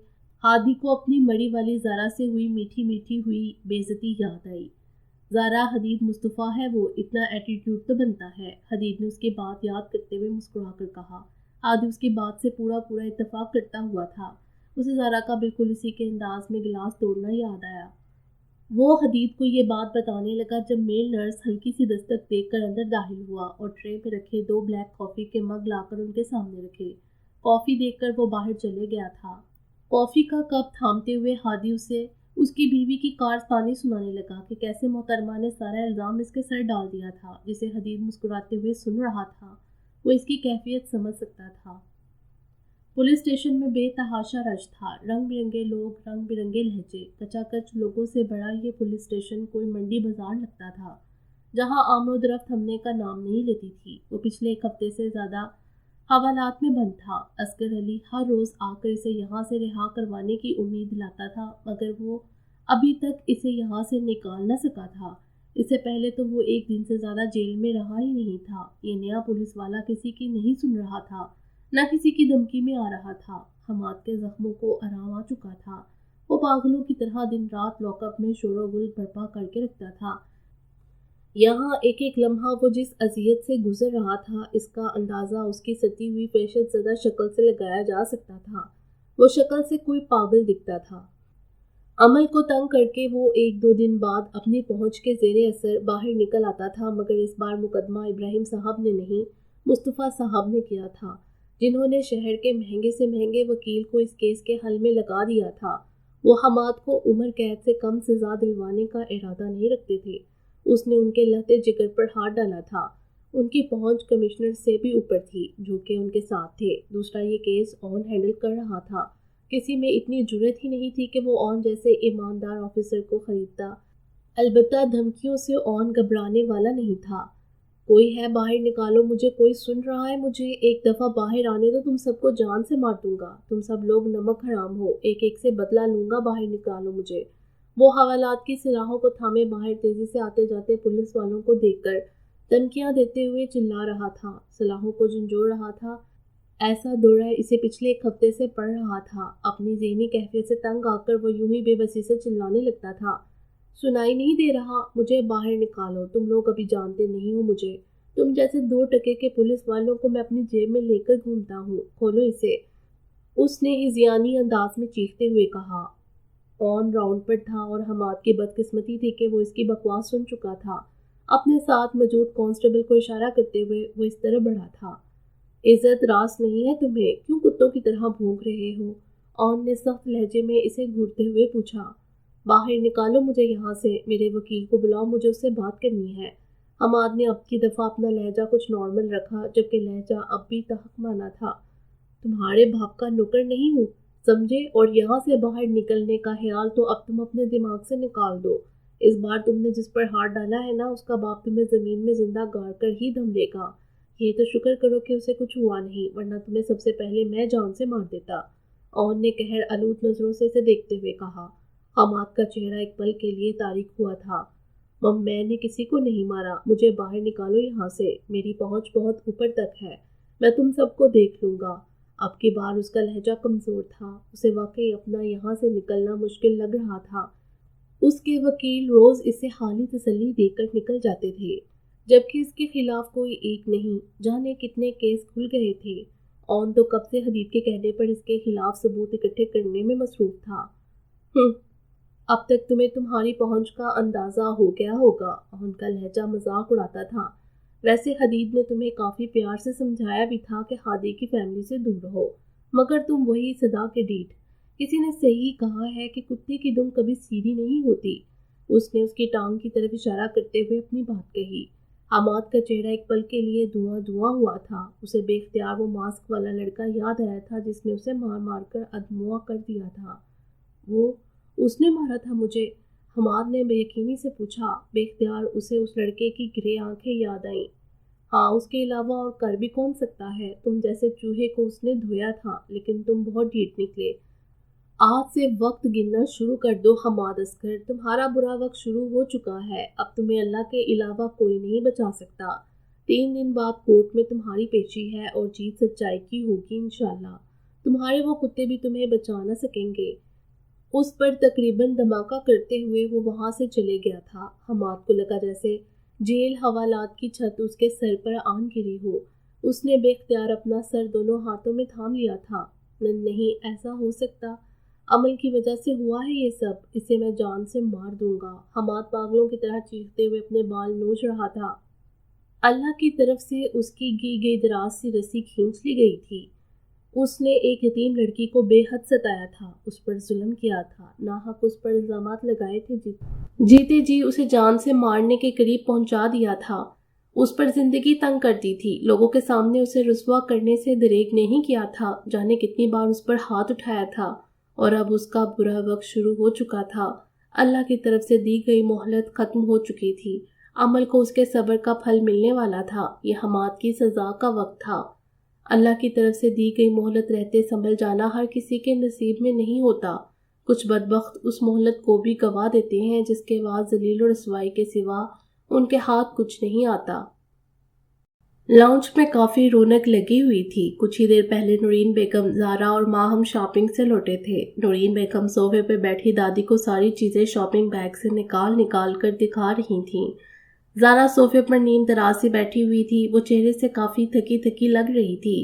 ہادی کو اپنی مری والی زارا سے ہوئی میٹھی میٹھی ہوئی بے عزتی یاد آئی۔ زارا حدید مصطفیٰ ہے، وہ اتنا ایٹیٹیوڈ تو بنتا ہے۔ حدید نے اس کی بات یاد کرتے ہوئے مسکرا کر کہا۔ ہادی اس کی بات سے پورا اتفاق کرتا ہوا تھا۔ اسے زارا کا بالکل اسی کے انداز میں گلاس توڑنا یاد آیا۔ وہ حدید کو یہ بات بتانے لگا جب میل نرس ہلکی سی دستک دیکھ کر اندر داخل ہوا اور ٹرے پہ رکھے 2 بلیک کافی کے مگ لا کر ان کے سامنے رکھے۔ کافی دیکھ کر وہ باہر چلے گیا تھا۔ کافی کا کپ تھامتے ہوئے ہادی اسے اس کی بیوی کی کارستانی سنانے لگا کہ کیسے محترمہ نے سارا الزام اس کے سر ڈال دیا تھا، جسے حدید مسکراتے ہوئے سن رہا تھا۔ وہ اس کی کیفیت سمجھ سکتا تھا۔ پولیس اسٹیشن میں بے تحاشا رش تھا، رنگ برنگے لوگ، رنگ برنگے لہجے، کچا کچ لوگوں سے بڑا یہ پولیس اسٹیشن کوئی منڈی بازار لگتا تھا جہاں آمد و رفت تھمنے کا نام نہیں لیتی تھی۔ وہ پچھلے 1 ہفتے سے زیادہ حوالات میں بند تھا۔ اصغر علی ہر روز آ کر اسے یہاں سے رہا کروانے کی امید دلاتا تھا مگر وہ ابھی تک اسے یہاں سے نکال نہ سکا تھا۔ اس سے پہلے تو وہ 1 دن سے زیادہ جیل میں رہا ہی نہیں تھا۔ یہ نیا پولیس والا کسی کی نہیں سن رہا تھا، نہ کسی کی دھمکی میں آ رہا تھا۔ حماد کے زخموں کو آرام آ چکا تھا۔ وہ پاگلوں کی طرح دن رات لاک اپ میں شور و غل برپا کر کے رکھتا تھا۔ یہاں ایک ایک لمحہ وہ جس اذیت سے گزر رہا تھا اس کا اندازہ اس کی ستی ہوئی وحشت زدہ شکل سے لگایا جا سکتا تھا۔ وہ شکل سے کوئی پاگل دکھتا تھا۔ عمل کو تنگ کر کے وہ 1-2 دن بعد اپنی پہنچ کے زیر اثر باہر نکل آتا تھا مگر اس بار مقدمہ ابراہیم صاحب نے نہیں، مصطفیٰ صاحب نے کیا تھا، جنہوں نے شہر کے مہنگے سے مہنگے وکیل کو اس کیس کے حل میں لگا دیا تھا۔ وہ حماد کو عمر قید سے کم سزا دلوانے کا ارادہ نہیں رکھتے تھے۔ اس نے ان کے لہتے جگر پر ہاتھ ڈالا تھا۔ ان کی پہنچ کمشنر سے بھی اوپر تھی جو کہ ان کے ساتھ تھے۔ دوسرا یہ کیس اون ہینڈل کر رہا تھا۔ کسی میں اتنی جرأت ہی نہیں تھی کہ وہ اون جیسے ایماندار آفیسر کو خریدتا۔ البتہ دھمکیوں سے اون گھبرانے والا نہیں تھا۔ کوئی ہے باہر نکالو مجھے، کوئی سن رہا ہے مجھے، ایک دفعہ باہر آنے دو، تم سب کو جان سے مار دوں گا، تم سب لوگ نمک حرام ہو، ایک ایک سے بدلہ لوں گا، باہر نکالو مجھے۔ وہ حوالات کی سلاحوں کو تھامے باہر تیزی سے آتے جاتے پولیس والوں کو دیکھ کر دھمکیاں دیتے ہوئے چلا رہا تھا، سلاحوں کو جھنجھوڑ رہا تھا۔ ایسا دورہ اسے پچھلے 1 ہفتے سے پڑ رہا تھا۔ اپنی ذہنی کیفیت سے تنگ آ کر وہ یوں ہی بے بسی سے چلانے لگتا تھا، سنائی نہیں دے رہا، مجھے باہر نکالو، تم لوگ ابھی جانتے نہیں ہو مجھے، تم جیسے 2 ٹکے کے پولیس والوں کو میں اپنی جیب میں لے کر گھومتا ہوں، کھولو اسے، اس نے ہذیانی انداز میں چیختے ہوئے کہا۔ آن راؤنڈ پر تھا اور حماد کی بدقسمتی تھی کہ وہ اس کی بکواس سن چکا تھا۔ اپنے ساتھ موجود کانسٹیبل کو اشارہ کرتے ہوئے وہ اس طرح بڑھا تھا۔ عزت راس نہیں ہے تمہیں، کیوں کتوں کی طرح بھونک رہے ہو؟ آن نے سخت لہجے میں اسے گھورتے ہوئے پوچھا۔ باہر نکالو مجھے یہاں سے، میرے وکیل کو بلاؤ، مجھے اس سے بات کرنی ہے۔ حماد نے اب کی دفعہ اپنا لہجہ کچھ نارمل رکھا، جبکہ لہجہ اب بھی تحقمانہ تھا۔ تمہارے باپ کا نوکر نہیں ہوں، سمجھے؟ اور یہاں سے باہر نکلنے کا خیال تو اب تم اپنے دماغ سے نکال دو۔ اس بار تم نے جس پر ہاتھ ڈالا ہے نا، اس کا باپ تمہیں زمین میں زندہ گاڑ کر ہی دم لے گا۔ یہ تو شکر کرو کہ اسے کچھ ہوا نہیں، ورنہ تمہیں سب سے پہلے میں جان سے مار دیتا۔ اون نے قہر آلود نظروں سے اسے دیکھتے ہوئے کہا۔ حماد کا چہرہ ایک پل کے لیے تاریک ہوا تھا۔ میں نے کسی کو نہیں مارا، مجھے باہر نکالو یہاں سے، میری پہنچ بہت اوپر تک ہے، میں تم سب کو دیکھ لوں گا۔ اب کی بار اس کا لہجہ کمزور تھا، اسے واقعی اپنا یہاں سے نکلنا مشکل لگ رہا تھا۔ اس کے وکیل روز اسے حالی تسلی دے کر نکل جاتے تھے، جبکہ اس کے خلاف کوئی ایک نہیں جانے کتنے کیس کھل گئے تھے۔ اون تو کب سے حدید کے کہنے پر اس کے خلاف ثبوت اکٹھے کرنے میں مصروف تھا۔ اب تک تمہیں تمہاری پہنچ کا اندازہ ہو گیا ہوگا۔ اون کا لہجہ مذاق اڑاتا تھا۔ ویسے حدید نے تمہیں کافی پیار سے سمجھایا بھی تھا کہ ہادی کی فیملی سے دور رہو، مگر تم وہی صدا کے ڈیٹھ۔ کسی نے صحیح کہا ہے کہ کتے کی دم کبھی سیدھی نہیں ہوتی۔ اس نے اس کی ٹانگ کی طرف اشارہ کرتے ہوئے اپنی بات کہی۔ حماد کا چہرہ ایک پل کے لیے دھواں دھواں ہوا تھا۔ اسے بے اختیار وہ ماسک والا لڑکا یاد آیا تھا جس نے اسے مار مار کر ادموا کر دیا تھا۔ اس نے مارا تھا مجھے؟ حماد نے بے یقینی سے پوچھا۔ بے اختیار اسے اس لڑکے کی گرے آنکھیں یاد آئیں۔ ہاں، اس کے علاوہ اور کر بھی کون سکتا ہے؟ تم جیسے چوہے کو اس نے دھویا تھا، لیکن تم بہت ڈھیٹ نکلے۔ آج سے وقت گننا شروع کر دو حماد اصغر، تمہارا برا وقت شروع ہو چکا ہے، اب تمہیں اللہ کے علاوہ کوئی نہیں بچا سکتا۔ 3 دن بعد کورٹ میں تمہاری پیشی ہے اور جیت سچائی کی ہوگی انشاءاللہ۔ تمہارے وہ کتے بھی تمہیں بچا نہ سکیں گے۔ اس پر تقریباً دھماکہ کرتے ہوئے وہ وہاں سے چلے گیا تھا۔ حماد کو لگا جیسے جیل حوالات کی چھت اس کے سر پر آن گری ہو۔ اس نے بے اختیار اپنا سر دونوں ہاتھوں میں تھام لیا تھا۔ نہیں، ایسا ہو سکتا؟ عمل کی وجہ سے ہوا ہے یہ سب، اسے میں جان سے مار دوں گا۔ حماد پاگلوں کی طرح چیختے ہوئے اپنے بال نوچ رہا تھا۔ اللہ کی طرف سے اس کی گی گئی دراز سی رسی کھینچ لی گئی تھی۔ اس نے ایک یتیم لڑکی کو بے حد ستایا تھا، اس پر ظلم کیا تھا، ناحق اس پر الزامات لگائے تھے، جیتے جی اسے جان سے مارنے کے قریب پہنچا دیا تھا۔ اس پر زندگی تنگ کر دی تھی، لوگوں کے سامنے اسے رسوا کرنے سے دریغ نہیں کیا تھا، جانے کتنی بار اس پر ہاتھ اٹھایا تھا، اور اب اس کا برا وقت شروع ہو چکا تھا۔ اللہ کی طرف سے دی گئی مہلت ختم ہو چکی تھی، عمل کو اس کے صبر کا پھل ملنے والا تھا۔ یہ حماد کی سزا کا وقت تھا۔ اللہ کی طرف سے دی گئی مہلت رہتے سنبھل جانا ہر کسی کے نصیب میں نہیں ہوتا۔ کچھ بدبخت اس مہلت کو بھی گوا دیتے ہیں جس کے بعد ذلیل و رسوائی کے سوا ان کے ہاتھ کچھ نہیں آتا۔ لاؤنج میں کافی رونق لگی ہوئی تھی۔ کچھ ہی دیر پہلے نورین بیگم، زارا اور ماہم شاپنگ سے لوٹے تھے۔ نورین بیگم صوفے پہ بیٹھی دادی کو ساری چیزیں شاپنگ بیگ سے نکال کر دکھا رہی تھیں۔ زارا صوفے پر نیم دراز سے بیٹھی ہوئی تھی، وہ چہرے سے کافی تھکی تھکی لگ رہی تھی۔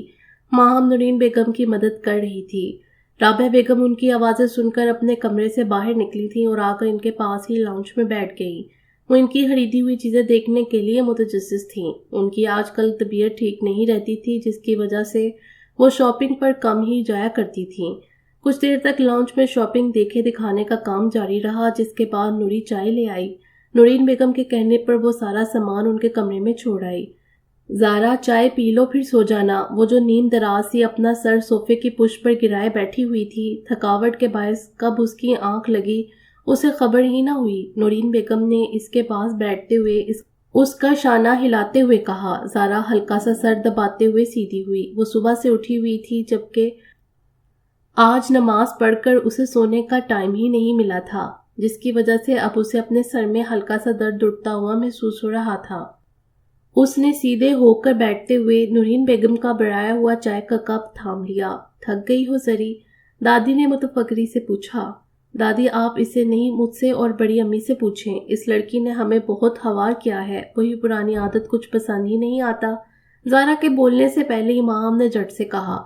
ماہم نورین بیگم کی مدد کر رہی تھی۔ رابعہ بیگم ان کی آوازیں سن کر اپنے کمرے سے باہر نکلی تھی اور آ کر ان کے پاس ہی لاؤنج میں بیٹھ گئی۔ وہ ان کی خریدی ہوئی چیزیں دیکھنے کے لیے متجسس تھیں۔ ان کی آج کل طبیعت ٹھیک نہیں رہتی تھی، جس کی وجہ سے وہ شاپنگ پر کم ہی جایا کرتی تھیں۔ کچھ دیر تک لاؤنج میں شاپنگ دیکھے دکھانے کا کام جاری رہا، جس کے بعد نوری چائے لے آئی۔ نورین بیگم کے کہنے پر وہ سارا سامان ان کے کمرے میں چھوڑ آئی۔ زارا، چائے پی لو پھر سو جانا۔ وہ جو نیم دراز سی اپنا سر صوفے کی پشت پر گرائے بیٹھی ہوئی تھی، تھکاوٹ کے باعث کب اس کی آنکھ لگی اسے خبر ہی نہ ہوئی۔ نورین بیگم نے اس کے پاس بیٹھتے ہوئے اس کا شانہ ہلاتے ہوئے کہا۔ زارا ہلکا سا سر دباتے ہوئے سیدھی ہوئی۔ وہ صبح سے اٹھی ہوئی تھی، جبکہ آج نماز پڑھ کر اسے سونے کا ٹائم ہی نہیں ملا تھا، جس کی وجہ سے اب اسے اپنے سر میں ہلکا سا درد اٹھتا ہوا محسوس ہو رہا تھا۔ اس نے سیدھے ہو کر بیٹھتے ہوئے نورین بیگم کا بڑھایا ہوا چائے کا کپ تھام لیا۔ تھک گئی ہو ذری؟ دادی نے متفکری سے پوچھا۔ دادی، آپ اسے نہیں، مجھ سے اور بڑی امی سے پوچھیں۔ اس لڑکی نے ہمیں بہت ہوار کیا ہے، وہی پرانی عادت، کچھ پسند ہی نہیں آتا۔ زارا کے بولنے سے پہلے ہی ماہم نے جھٹ سے کہا۔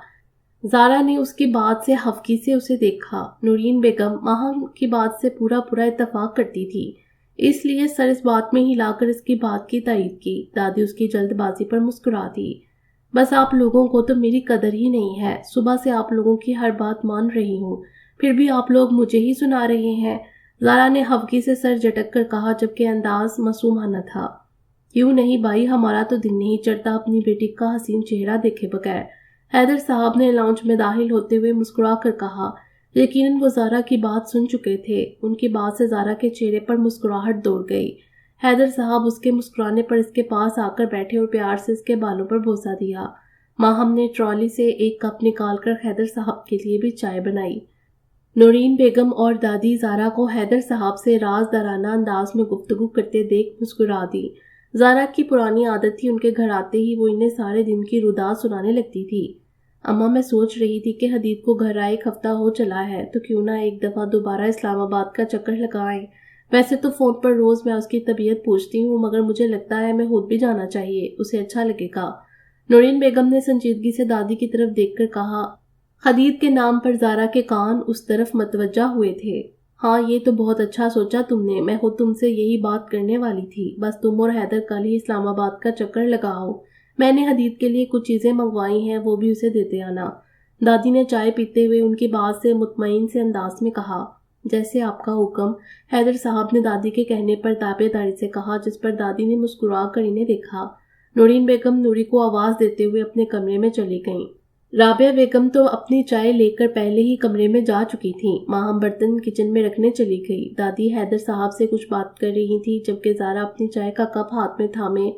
زارا نے اس کی بات سے حفکی سے اسے دیکھا۔ نورین بیگم ماہم کی بات سے پورا اتفاق کرتی تھی، اس لیے سر اس بات میں ہلا کر اس کی بات کی تائید کی۔ دادی اس کی جلد بازی پر مسکرا دی۔ بس آپ لوگوں کو تو میری قدر ہی نہیں ہے، صبح سے آپ لوگوں کی ہر بات مان رہی ہوں، پھر بھی آپ لوگ مجھے ہی سنا رہے ہیں۔ زارا نے خفگی سے سر جھٹک کر کہا جبکہ انداز معصومانہ تھا۔ کیوں نہیں بھائی، ہمارا تو دل نہیں چڑھتا اپنی بیٹی کا حسین چہرہ دیکھے بغیر۔ حیدر صاحب نے لاؤنج میں داخل ہوتے ہوئے مسکرا کر کہا۔ یقیناً وہ زارا کی بات سن چکے تھے۔ ان کی بات سے زارا کے چہرے پر مسکراہٹ دوڑ گئی۔ حیدر صاحب اس کے مسکرانے پر اس کے پاس آ کر بیٹھے اور پیار سے اس کے بالوں پر بوسہ دیا۔ ماہم نے ٹرالی سے ایک کپ نکال کر حیدر صاحب کے لیے بھی چائے بنائی۔ نورین بیگم اور دادی زارا کو حیدر صاحب سے رازدارانہ انداز میں گفتگو کرتے دیکھ مسکرا دی۔ زارا کی پرانی عادت تھی، ان کے گھر آتے ہی وہ انہیں سارے دن کی روداد سنانے لگتی تھی۔ اماں، میں سوچ رہی تھی کہ حدید کو گھر آئے ایک ہفتہ ہو چلا ہے تو کیوں نہ ایک دفعہ دوبارہ اسلام آباد کا چکر لگائیں۔ ویسے تو فون پر روز میں اس کی طبیعت پوچھتی ہوں، مگر مجھے لگتا ہے میں خود بھی جانا چاہیے، اسے اچھا لگے گا۔ نورین بیگم نے سنجیدگی سے دادی کی طرف دیکھ کر کہا۔ حدید کے نام پر زارا کے کان اس طرف متوجہ ہوئے تھے۔ ہاں، یہ تو بہت اچھا سوچا تم نے، میں خود تم سے یہی بات کرنے والی تھی۔ بس تم اور حیدر کل ہی اسلام آباد کا چکر لگاؤ۔ میں نے حدید کے لیے کچھ چیزیں منگوائی ہیں، وہ بھی اسے دیتے آنا۔ دادی نے چائے پیتے ہوئے ان کی بات سے مطمئن سے انداز میں کہا۔ جیسے آپ کا حکم، حیدر صاحب نے دادی کے کہنے پر تابع داری سے کہا، جس پر دادی نے مسکرا کر انہیں دیکھا۔ نورین بیگم نوری کو آواز دیتے ہوئے اپنے کمرے میں چلی گئیں۔ رابعہ بیگم تو اپنی چائے لے کر پہلے ہی کمرے میں جا چکی تھیں۔ ماہم برتن کچن میں رکھنے چلی گئی۔ دادی حیدر صاحب سے کچھ بات کر رہی تھی جبکہ زارا اپنی چائے کا کپ ہاتھ میں تھامے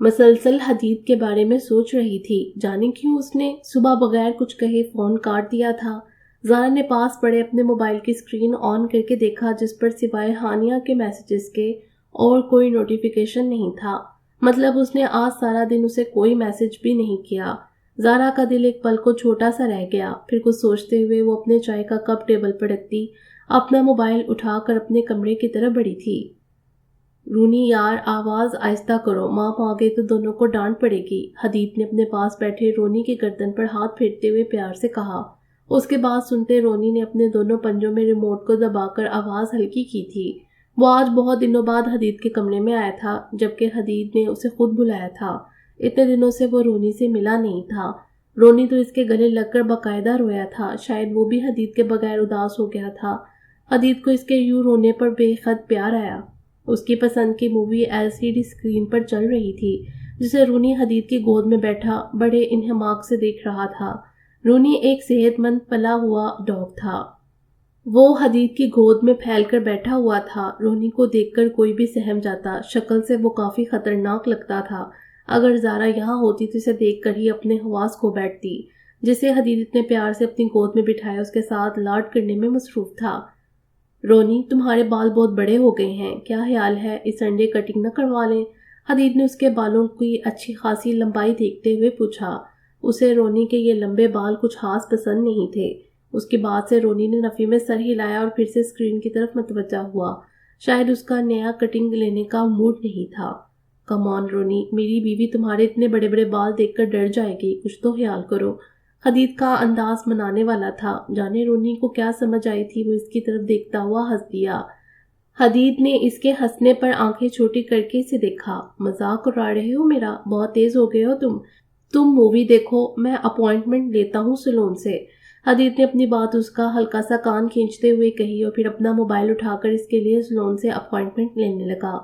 مسلسل حدید کے بارے میں سوچ رہی تھی۔ جانے کیوں اس نے صبح بغیر کچھ کہے فون کاٹ دیا تھا۔ زارا نے پاس پڑے اپنے موبائل کی اسکرین آن کر کے دیکھا، جس پر سوائے ہانیہ کے میسیجز کے اور کوئی نوٹیفیکیشن نہیں تھا۔ مطلب اس نے آج سارا دن اسے کوئی میسج بھی نہیں کیا۔ زارا کا دل ایک پل کو چھوٹا سا رہ گیا۔ پھر کچھ سوچتے ہوئے وہ اپنے چائے کا کپ ٹیبل پر رکھتی اپنا موبائل اٹھا کر اپنے کمرے کی طرف بڑھی تھی۔ رونی یار، آواز آہستہ کرو، ماں آ گئی تو دونوں کو ڈانٹ پڑے گی، حدید نے اپنے پاس بیٹھے رونی کی گردن پر ہاتھ پھیرتے ہوئے پیار سے کہا۔ اس کے بعد سنتے رونی نے اپنے دونوں پنجوں میں ریموٹ کو دبا کر آواز ہلکی کی تھی۔ وہ آج بہت دنوں بعد حدید کے کمرے میں آیا تھا، جبکہ حدید نے اسے خود بلایا تھا۔ اتنے دنوں سے وہ رونی سے ملا نہیں تھا۔ رونی تو اس کے گلے لگ کر باقاعدہ رویا تھا، شاید وہ بھی حدید کے بغیر اداس ہو گیا تھا۔ حدید کو اس کے یوں رونے پر بے حد پیار آیا۔ اس کی پسند کی مووی LCD اسکرین پر چل رہی تھی، جسے رونی حدید کی گود میں بیٹھا بڑے انہماک سے دیکھ رہا تھا۔ رونی ایک صحت مند پلا ہوا ڈاگ تھا۔ وہ حدید کی گود میں پھیل کر بیٹھا ہوا تھا۔ رونی کو دیکھ کر کوئی بھی سہم جاتا۔ شکل سے وہ کافی خطرناک لگتا تھا۔ اگر زارا یہاں ہوتی تو اسے دیکھ کر ہی اپنے حواس کھو بیٹھتی۔ جسے حدید اتنے پیار سے اپنی گود میں بٹھایا اس کے ساتھ لاڈ کرنے میں مصروف تھا۔ رونی، تمہارے بال بہت بڑے ہو گئے ہیں، کیا خیال ہے اس سنڈے کٹنگ نہ کروا لیں؟ حدید نے اس کے بالوں کی اچھی خاصی لمبائی دیکھتے ہوئے پوچھا۔ اسے رونی کے یہ لمبے بال کچھ خاص پسند نہیں تھے۔ اس کی بات سے رونی نے نفی میں سر ہلایا اور پھر سے اسکرین کی طرف متوجہ ہوا۔ شاید اس کا نیا کٹنگ لینے کا موڈ نہیں تھا۔ کم آن رونی، میری بیوی تمہارے اتنے بڑے بڑے بال دیکھ کر ڈر جائے گی، کچھ تو خیال کرو۔ حدید کا انداز منانے والا تھا۔ جانے رونی کو کیا سمجھ آئی تھی، وہ اس کی طرف دیکھتا ہوا ہنس دیا۔ حدید نے اس کے ہنسنے پر آنکھیں چھوٹی کر کے اسے دیکھا۔ مذاق اڑا رہے ہو میرا؟ بہت تیز ہو گئے ہو تم مووی دیکھو، میں اپوائنٹمنٹ لیتا ہوں سلون سے۔ حدید نے اپنی بات اس کا ہلکا سا کان کھینچتے ہوئے کہی اور پھر اپنا موبائل اٹھا کر اس کے لیے سلون سے اپوائنٹمنٹ لینے لگا۔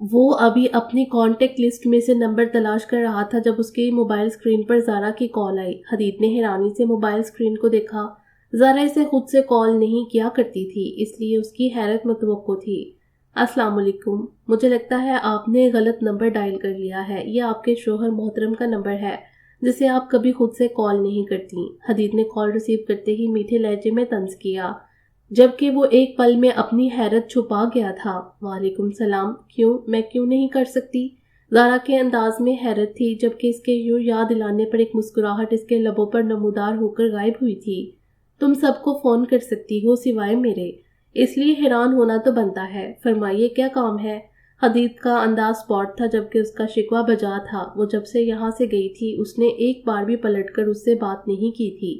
وہ ابھی اپنی کانٹیکٹ لسٹ میں سے نمبر تلاش کر رہا تھا جب اس کی موبائل اسکرین پر زارا کی کال آئی۔ حدید نے حیرانی سے موبائل اسکرین کو دیکھا۔ زارا اسے خود سے کال نہیں کیا کرتی تھی، اس لیے اس کی حیرت متوقع تھی۔ السلام علیکم، مجھے لگتا ہے آپ نے غلط نمبر ڈائل کر لیا ہے، یہ آپ کے شوہر محترم کا نمبر ہے جسے آپ کبھی خود سے کال نہیں کرتی۔ حدید نے کال ریسیو کرتے ہی میٹھے لہجے میں طنز کیا، جبکہ وہ ایک پل میں اپنی حیرت چھپا گیا تھا۔ وعلیکم السلام، میں کیوں نہیں کر سکتی؟ زارا کے انداز میں حیرت تھی، جبکہ اس کے یوں یاد دلانے پر ایک مسکراہٹ اس کے لبوں پر نمودار ہو کر غائب ہوئی تھی۔ تم سب کو فون کر سکتی ہو سوائے میرے، اس لیے حیران ہونا تو بنتا ہے۔ فرمائیے کیا کام ہے؟ حدید کا انداز اسپاٹ تھا، جبکہ اس کا شکوہ بجا تھا۔ وہ جب سے یہاں سے گئی تھی اس نے ایک بار بھی پلٹ کر اس سے بات نہیں کی تھی۔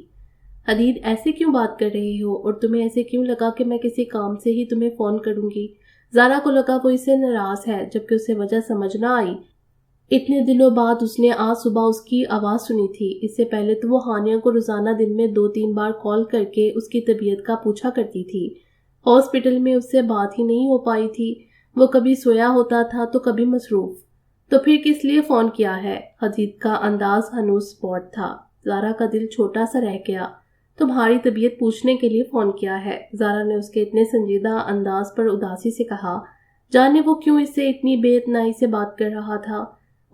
حدید، ایسے کیوں بات کر رہے ہو اور تمہیں ایسے کیوں لگا کہ میں کسی کام سے ہی تمہیں فون کروں گی؟ زارا کو لگا وہ اس سے ناراض ہے، جبکہ اسے وجہ سمجھ نہ آئی۔ اتنے دنوں بعد اس نے آج صبح اس کی آواز سنی تھی۔ اس سے پہلے تو وہ ہانیہ کو روزانہ دن میں 2-3 بار کال کر کے اس کی طبیعت کا پوچھا کرتی تھی۔ ہاسپٹل میں اس سے بات ہی نہیں ہو پائی تھی، وہ کبھی سویا ہوتا تھا تو کبھی مصروف۔ تو پھر کس لیے فون کیا ہے؟ حدید کا انداز ہنوز اسپاٹ تھا۔ زارا کا دل چھوٹا سا رہ گیا۔ تمہاری طبیعت پوچھنے کے لیے فون کیا ہے؟ زارا نے اس کے اتنے سنجیدہ انداز پر اداسی سے کہا۔ جانے وہ کیوں اس سے اتنی بے اعتنائی سے بات کر رہا تھا،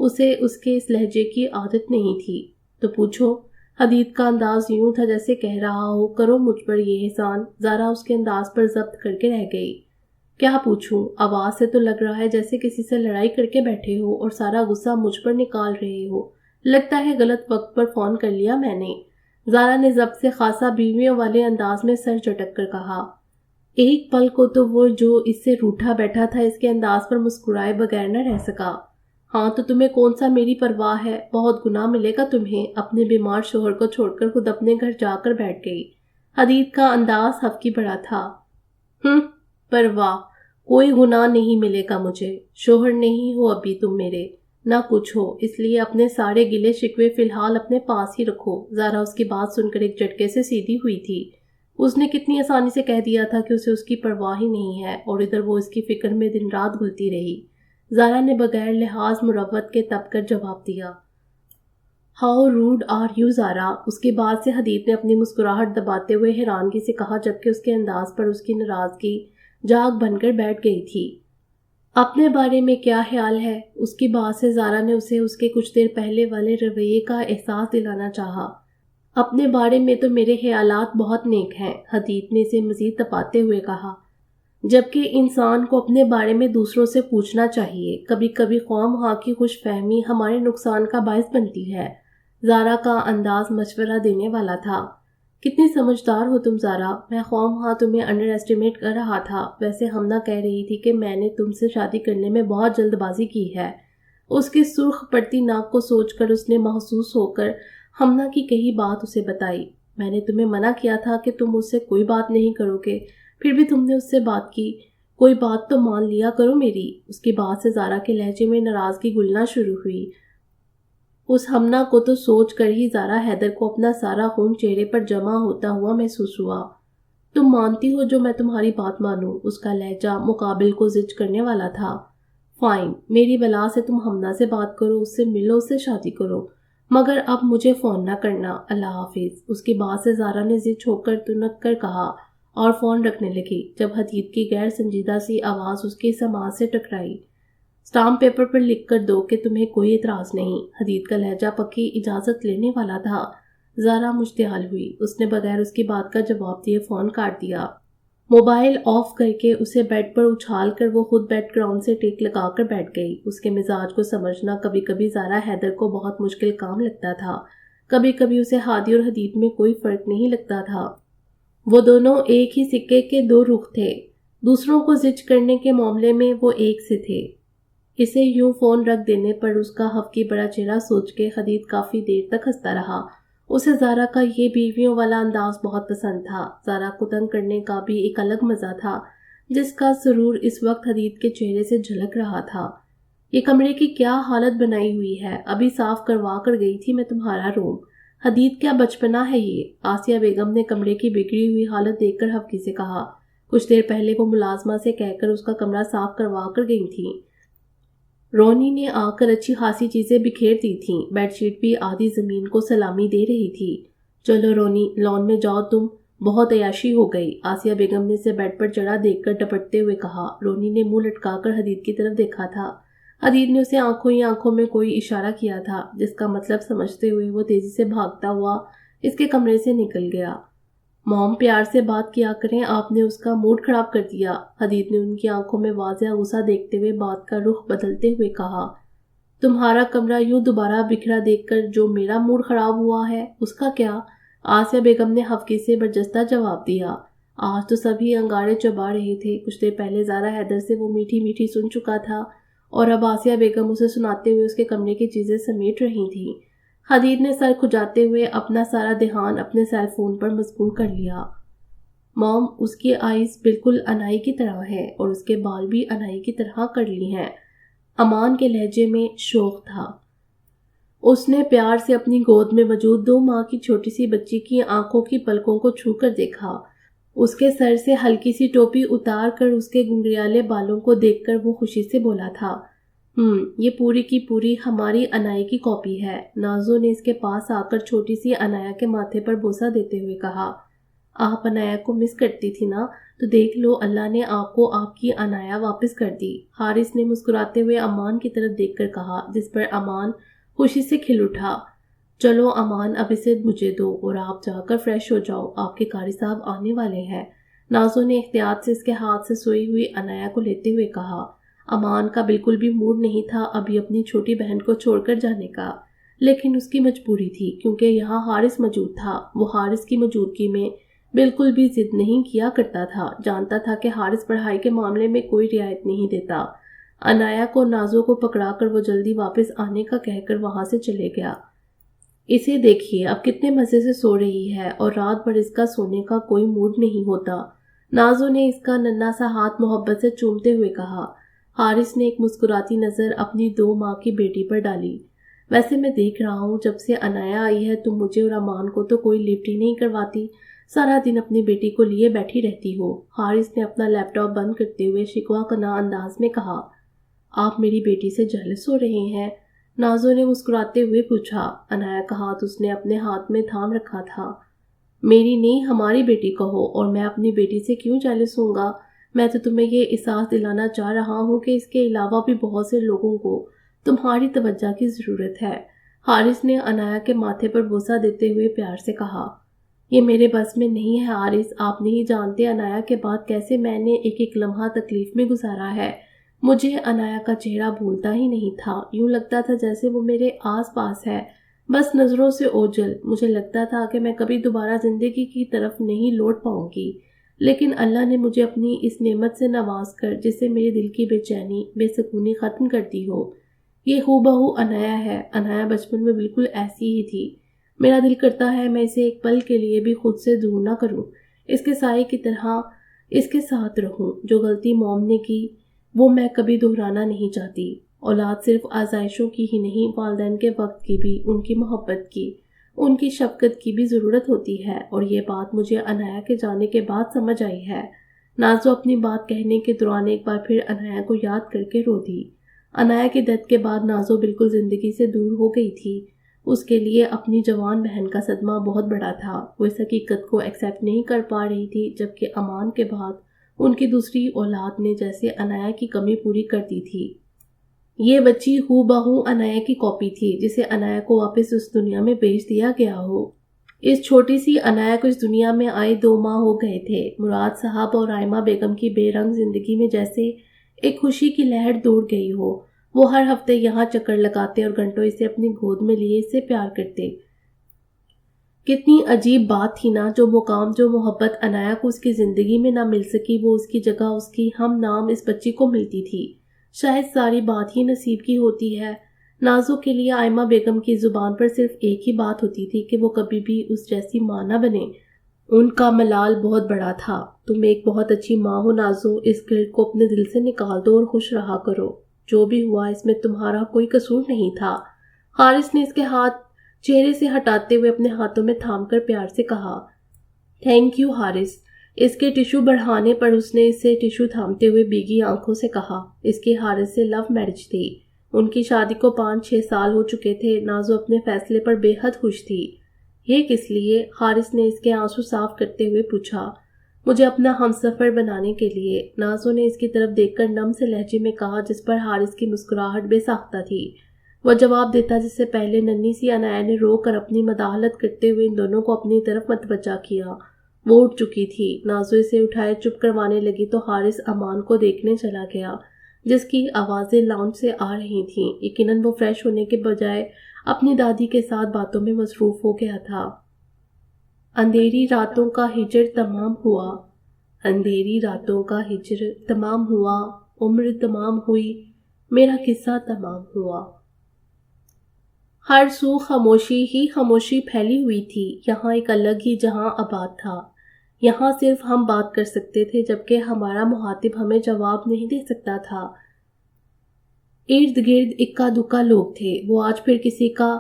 اسے اس کے اس لہجے کی عادت نہیں تھی۔ تو پوچھو۔ حدید کا انداز یوں تھا جیسے کہہ رہا ہو کرو مجھ پر یہ احسان۔ زارا اس کے انداز پر ضبط کر کے رہ گئی۔ کیا پوچھوں؟ آواز سے تو لگ رہا ہے جیسے کسی سے لڑائی کر کے بیٹھے ہو اور سارا غصہ مجھ پر نکال رہے ہو۔ لگتا ہے غلط وقت پر فون کر لیا میں نے۔ زارا نے ضبط سے خاصا بیویوں والے انداز میں سر چٹک کر کہا۔ ایک پل کو تو وہ جو اس سے روٹھا بیٹھا تھا اس کے انداز پر مسکرائے بغیر نہ رہ سکا۔ ہاں تو تمہیں کون سا میری پرواہ ہے، بہت گناہ ملے گا تمہیں۔ اپنے بیمار شوہر کو چھوڑ کر خود اپنے گھر جا کر بیٹھ گئی۔ حدید کا انداز ہفکی بڑا تھا۔ پرواہ؟ کوئی گناہ نہیں ملے گا مجھے۔ شوہر نہیں ہو ابھی تم میرے، نہ کچھ ہو، اس لیے اپنے سارے گلے شکوے فی الحال اپنے پاس ہی رکھو۔ زارا اس کی بات سن کر ایک جھٹکے سے سیدھی ہوئی تھی۔ اس نے کتنی آسانی سے کہہ دیا تھا کہ اسے اس کی پرواہ ہی نہیں ہے، اور ادھر وہ اس کی فکر میں دن رات گھلتی رہی۔ زارا نے بغیر لحاظ مروت کے تب کر جواب دیا۔ ہاؤ روڈ آر یو زارا؟ اس کے بعد سے حدید نے اپنی مسکراہٹ دباتے ہوئے حیرانگی سے کہا، جبکہ اس کے انداز پر اس کی ناراضگی جاگ بن کر بیٹھ گئی تھی۔ اپنے بارے میں کیا خیال ہے؟ اس کی بات سے زارا نے اسے اس کے کچھ دیر پہلے والے رویے کا احساس دلانا چاہا۔ اپنے بارے میں تو میرے خیالات بہت نیک ہیں، حدید نے اسے مزید تپاتے ہوئے کہا، جبکہ انسان کو اپنے بارے میں دوسروں سے پوچھنا چاہیے۔ کبھی کبھی خواہ کی خوش فہمی ہمارے نقصان کا باعث بنتی ہے۔ زارا کا انداز مشورہ دینے والا تھا۔ کتنی سمجھدار ہو تم زارا، میں خواہ تمہیں انڈر ایسٹیمیٹ کر رہا تھا۔ ویسے ہمنا کہہ رہی تھی کہ میں نے تم سے شادی کرنے میں بہت جلد بازی کی ہے۔ اس کی سرخ پڑتی ناک کو سوچ کر اس نے محسوس ہو کر ہمنا کی کہی بات اسے بتائی۔ میں نے تمہیں منع کیا تھا کہ تم اس سے کوئی بات نہیں کرو گے، پھر بھی تم نے اس سے بات کی۔ کوئی بات تو مان لیا کرو میری۔ اس کی بات سے زارا کے لہجے میں ناراضگی گھلنا شروع ہوئی۔ اس ہمنا کو تو سوچ کر ہی زارا حیدر کو اپنا سارا خون چہرے پر جمع ہوتا ہوا محسوس ہوا۔ تم مانتی ہو جو میں تمہاری بات مانوں؟ اس کا لہجہ مقابل کو زج کرنے والا تھا۔ فائن، میری بلا سے تم ہمنا سے بات کرو، اس سے ملو، اس سے شادی کرو، مگر اب مجھے فون نہ کرنا۔ اللہ حافظ۔ اس کی بات سے زارا نے زج ہو کر تنک کر کہا اور فون رکھنے لگی، جب حدید کی غیر سنجیدہ سی آواز اس کی سماعت سے ٹکرائی۔ اسٹامپ پیپر پر لکھ کر دو کہ تمہیں کوئی اعتراض نہیں۔ حدید کا لہجہ پکی اجازت لینے والا تھا۔ زارا مشتعل ہوئی۔ اس نے بغیر اس کی بات کا جواب دیے فون کاٹ دیا۔ موبائل آف کر کے اسے بیڈ پر اچھال کر وہ خود بیڈ گراؤنڈ سے ٹیک لگا کر بیٹھ گئی۔ اس کے مزاج کو سمجھنا کبھی کبھی زارا حیدر کو بہت مشکل کام لگتا تھا، کبھی کبھی اسے ہادی اور حدید میں کوئی فرق نہیں لگتا تھا۔ وہ دونوں ایک ہی سکے کے دو رخ تھے، دوسروں کو زج کرنے کے معاملے میں وہ ایک سے تھے۔ اسے یوں فون رکھ دینے پر اس کا ہفکی بڑا چہرہ سوچ کے حدید کافی دیر تک ہنستا رہا۔ اسے زارا کا یہ بیویوں والا انداز بہت پسند تھا۔ زارا کو تنگ کرنے کا بھی ایک الگ مزہ تھا، جس کا سرور اس وقت حدید کے چہرے سے جھلک رہا تھا۔ یہ کمرے کی کیا حالت بنائی ہوئی ہے، ابھی صاف کروا کر گئی تھی میں تمہارا روم۔ حدید کیا بچپنا ہے یہ؟ آسیہ بیگم نے کمرے کی بگڑی ہوئی حالت دیکھ کر ہفکی سے کہا۔ کچھ دیر پہلے وہ ملازمہ سے کہہ کر اس کا کمرہ صاف کروا کر گئی تھیں۔ رونی نے آ کر اچھی خاصی چیزیں بکھیر دی تھیں، بیڈ شیٹ بھی آدھی زمین کو سلامی دے رہی تھی۔ چلو رونی، لان میں جاؤ تم، بہت عیاشی ہو گئی۔ آسیہ بیگم نے اسے بیڈ پر چڑھا دیکھ کر ڈپٹتے ہوئے کہا۔ رونی نے منہ لٹکا کر حدید کی طرف دیکھا تھا۔ حدید نے اسے آنکھوں ہی آنکھوں میں کوئی اشارہ کیا تھا، جس کا مطلب سمجھتے ہوئے وہ تیزی سے بھاگتا ہوا اس کے کمرے سے نکل گیا۔ موم، پیار سے بات کیا کریں، آپ نے اس کا موڈ خراب کر دیا۔ حدید نے ان کی آنکھوں میں واضح غصہ دیکھتے ہوئے بات کا رخ بدلتے ہوئے کہا۔ تمہارا کمرہ یوں دوبارہ بکھرا دیکھ کر جو میرا موڈ خراب ہوا ہے، اس کا کیا؟ آسیہ بیگم نے ہفکی سے برجستہ جواب دیا۔ آج تو سبھی انگارے چبا رہے تھے۔ کچھ دیر پہلے زارا حیدر سے وہ میٹھی میٹھی سن چکا تھا، اور اب آسیہ بیگم اسے سناتے ہوئے اس کے کمرے کی چیزیں سمیٹ رہی تھیں۔ حدید نے سر کھجاتے ہوئے اپنا سارا دھیان اپنے سیل فون پر مشغول کر لیا۔ موم، اس کی آئیز بالکل انائی کی طرح ہیں، اور اس کے بال بھی انائی کی طرح کرلی ہیں۔ امان کے لہجے میں شوق تھا۔ اس نے پیار سے اپنی گود میں موجود 2 ماہ کی چھوٹی سی بچی کی آنکھوں کی پلکوں کو چھو کر دیکھا۔ اس کے سر سے ہلکی سی ٹوپی اتار کر اس کے گنگریالے بالوں کو دیکھ کر وہ خوشی سے بولا تھا، یہ پوری کی پوری ہماری انایا کی کاپی ہے۔ نازو نے اس کے پاس آ کر چھوٹی سی انایا کے ماتھے پر بوسہ دیتے ہوئے کہا، آپ انایا کو مس کرتی تھی نا، تو دیکھ لو اللہ نے آپ کو آپ کی انایا واپس کر دی۔ حارث نے مسکراتے ہوئے امان کی طرف دیکھ کر کہا، جس پر امان خوشی سے کھل اٹھا۔ چلو امان، اب اسے مجھے دو اور آپ جا کر فریش ہو جاؤ، آپ کے قاری صاحب آنے والے ہیں۔ نازو نے احتیاط سے اس کے ہاتھ سے سوئی ہوئی انایا کو لیتے ہوئے کہا۔ امان کا بالکل بھی موڈ نہیں تھا ابھی اپنی چھوٹی بہن کو چھوڑ کر جانے کا، لیکن اس کی مجبوری تھی کیونکہ یہاں حارث موجود تھا۔ وہ حارث کی موجودگی میں بالکل بھی ضد نہیں کیا کرتا تھا، جانتا تھا کہ حارث پڑھائی کے معاملے میں کوئی رعایت نہیں دیتا۔ انایا کو نازو کو پکڑا کر وہ جلدی واپس آنے کا کہہ کر وہاں سے چلے گیا۔ اسے دیکھیے اب کتنے مزے سے سو رہی ہے اور رات بھر اس کا سونے کا کوئی موڈ نہیں ہوتا۔ نازو نے اس کا ننھا سا ہاتھ محبت سے چومتے ہوئے کہا۔ حارث نے ایک مسکراتی نظر اپنی 2 ماہ کی بیٹی پر ڈالی۔ ویسے میں دیکھ رہا ہوں جب سے انایا آئی ہے تم مجھے اور امان کو تو کوئی لفٹ ہی نہیں کرواتی، سارا دن اپنی بیٹی کو لیے بیٹھی رہتی ہو۔ حارث نے اپنا لیپ ٹاپ بند کرتے ہوئے شکوہ کناں انداز میں کہا۔ آپ میری بیٹی سے جیلس ہو رہے ہیں؟ نازو نے مسکراتے ہوئے پوچھا۔ انایا کا ہاتھ اس نے اپنے ہاتھ میں تھام رکھا تھا۔ میری نہیں ہماری بیٹی کہو، اور میں اپنی بیٹی سے کیوں جیلس ہوں گا؟ میں تو تمہیں یہ احساس دلانا چاہ رہا ہوں کہ اس کے علاوہ بھی بہت سے لوگوں کو تمہاری توجہ کی ضرورت ہے۔ حارث نے انایا کے ماتھے پر بوسہ دیتے ہوئے پیار سے کہا۔ یہ میرے بس میں نہیں ہے حارث، آپ نہیں جانتے انایا کے بعد کیسے میں نے ایک ایک لمحہ تکلیف میں گزارا ہے۔ مجھے انایا کا چہرہ بھولتا ہی نہیں تھا، یوں لگتا تھا جیسے وہ میرے آس پاس ہے، بس نظروں سے اوجھل۔ مجھے لگتا تھا کہ میں کبھی دوبارہ زندگی کی طرف نہیں لوٹ پاؤں گی، لیکن اللہ نے مجھے اپنی اس نعمت سے نواز کر جس سے میرے دل کی بے چینی، بے سکونی ختم کر دی ہو۔ یہ ہو بہو انایا ہے۔ انایا بچپن میں بالکل ایسی ہی تھی۔ میرا دل کرتا ہے میں اسے ایک پل کے لیے بھی خود سے دور نہ کروں، اس کے سائے کی طرح اس کے ساتھ رہوں۔ جو غلطی موم نے کی وہ میں کبھی دہرانا نہیں چاہتی۔ اولاد صرف آزائشوں کی ہی نہیں، والدین کے وقت کی بھی، ان کی محبت کی، ان کی شفقت کی بھی ضرورت ہوتی ہے، اور یہ بات مجھے انایا کے جانے کے بعد سمجھ آئی ہے۔ نازو اپنی بات کہنے کے دوران ایک بار پھر انایا کو یاد کر کے رو دی۔ انایا کے ڈیتھ کے بعد نازو بالکل زندگی سے دور ہو گئی تھی۔ اس کے لیے اپنی جوان بہن کا صدمہ بہت بڑا تھا۔ وہ اس حقیقت کو ایکسیپٹ نہیں کر پا رہی تھی جبکہ امان کے بعد ان کی دوسری اولاد نے جیسے انایا کی کمی پوری کر دی تھی۔ یہ بچی ہو بہو انایا کی کاپی تھی جسے انایا کو واپس اس دنیا میں بھیج دیا گیا ہو۔ اس چھوٹی سی انایا کو اس دنیا میں آئے 2 ماہ ہو گئے تھے۔ مراد صاحب اور رائمہ بیگم کی بے رنگ زندگی میں جیسے ایک خوشی کی لہر دوڑ گئی ہو۔ وہ ہر ہفتے یہاں چکر لگاتے اور گھنٹوں اسے اپنی گود میں لیے اسے پیار کرتے۔ کتنی عجیب بات تھی نا، جو مقام، جو محبت انایا کو اس کی زندگی میں نہ مل سکی، وہ اس کی جگہ اس کی ہم نام اس بچی کو ملتی تھی۔ شاید ساری بات ہی نصیب کی ہوتی ہے۔ نازو کے لیے آئمہ بیگم کی زبان پر صرف ایک ہی بات ہوتی تھی کہ وہ کبھی بھی اس جیسی ماں نہ بنے۔ ان کا ملال بہت بڑا تھا۔ تم ایک بہت اچھی ماں ہو نازو، اس گرد کو اپنے دل سے نکال دو اور خوش رہا کرو۔ جو بھی ہوا اس میں تمہارا کوئی قصور نہیں تھا۔ حارث نے اس کے ہاتھ چہرے سے ہٹاتے ہوئے اپنے ہاتھوں میں تھام کر پیار سے کہا۔ Thank you Haris. اس کے ٹشو بڑھانے پر اس نے اسے ٹشو تھامتے ہوئے بیگی آنکھوں سے کہا۔ اس کی حارث سے لو میرج تھی۔ ان کی شادی کو 5-6 سال ہو چکے تھے۔ نازو اپنے فیصلے پر بے حد خوش تھی۔ یہ کس لیے؟ حارث نے اس کے آنسو صاف کرتے ہوئے پوچھا۔ مجھے اپنا ہمسفر بنانے کے لیے، نازو نے اس کی طرف دیکھ کر نم سے لہجے میں کہا جس پر حارث کی مسکراہٹ بے ساختہ تھی۔ وہ جواب دیتا جس سے پہلے ننھی سی انایا نے رو کر اپنی مداخلت کرتے ہوئے ان دونوں کو اپنی طرف متوجہ کیا۔ وہ اٹھ چکی تھی۔ نازو اسے اٹھائے چپ کروانے لگی تو حارث امان کو دیکھنے چلا گیا جس کی آوازیں لاؤنج سے آ رہی تھیں۔ یقیناً وہ فریش ہونے کے بجائے اپنی دادی کے ساتھ باتوں میں مصروف ہو گیا تھا۔ اندھیری راتوں کا ہجر تمام ہوا، اندھیری راتوں کا ہجر تمام ہوا، عمر تمام ہوئی، میرا قصہ تمام ہوا۔ ہر سو خاموشی ہی خاموشی پھیلی ہوئی تھی۔ یہاں ایک الگ ہی جہاں آباد تھا۔ یہاں صرف ہم بات کر سکتے تھے جبکہ ہمارا مخاطب ہمیں جواب نہیں دے سکتا تھا۔ ارد گرد اکا دکا لوگ تھے۔ وہ آج پھر کسی کا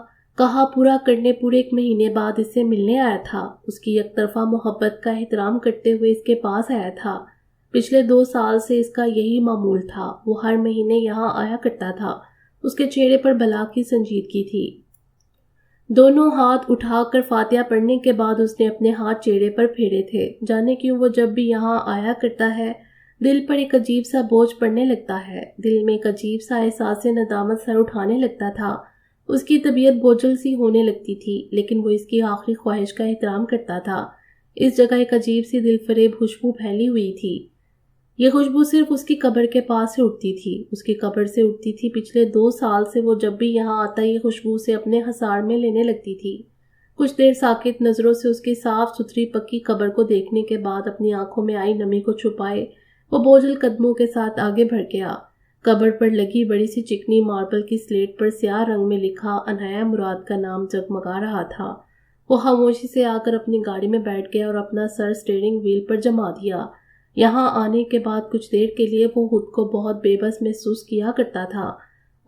کہا پورا کرنے پورے 1 مہینے بعد اس سے ملنے آیا تھا، اس کی یک طرفہ محبت کا احترام کرتے ہوئے اس کے پاس آیا تھا۔ پچھلے 2 سال سے اس کا یہی معمول تھا، وہ ہر مہینے یہاں آیا کرتا تھا۔ اس کے چہرے پر بلا کی سنجیدگی تھی۔ دونوں ہاتھ اٹھا کر فاتحہ پڑھنے کے بعد اس نے اپنے ہاتھ چہرے پر پھیرے تھے۔ جانے کیوں وہ جب بھی یہاں آیا کرتا ہے دل پر ایک عجیب سا بوجھ پڑنے لگتا ہے، دل میں ایک عجیب سا احساس ندامت سر اٹھانے لگتا تھا۔ اس کی طبیعت بوجھل سی ہونے لگتی تھی، لیکن وہ اس کی آخری خواہش کا احترام کرتا تھا۔ اس جگہ ایک عجیب سی دل فریب خوشبو پھیلی ہوئی تھی۔ یہ خوشبو صرف اس کی قبر کے پاس سے اٹھتی تھی، اس کی قبر سے اٹھتی تھی۔ پچھلے 2 سال سے وہ جب بھی یہاں آتا یہ خوشبو سے اپنے حصار میں لینے لگتی تھی۔ کچھ دیر ساکت نظروں سے اس کی صاف ستھری پکی قبر کو دیکھنے کے بعد اپنی آنکھوں میں آئی نمی کو چھپائے وہ بوجھل قدموں کے ساتھ آگے بڑھ گیا۔ قبر پر لگی بڑی سی چکنی ماربل کی سلیٹ پر سیاہ رنگ میں لکھا عنایہ مراد کا نام جگمگا رہا تھا۔ وہ خاموشی سے آ کر اپنی گاڑی میں بیٹھ گیا اور اپنا سر اسٹیئرنگ وہیل پر جما دیا۔ یہاں آنے کے بعد کچھ دیر کے لیے وہ خود کو بہت بے بس محسوس کیا کرتا تھا۔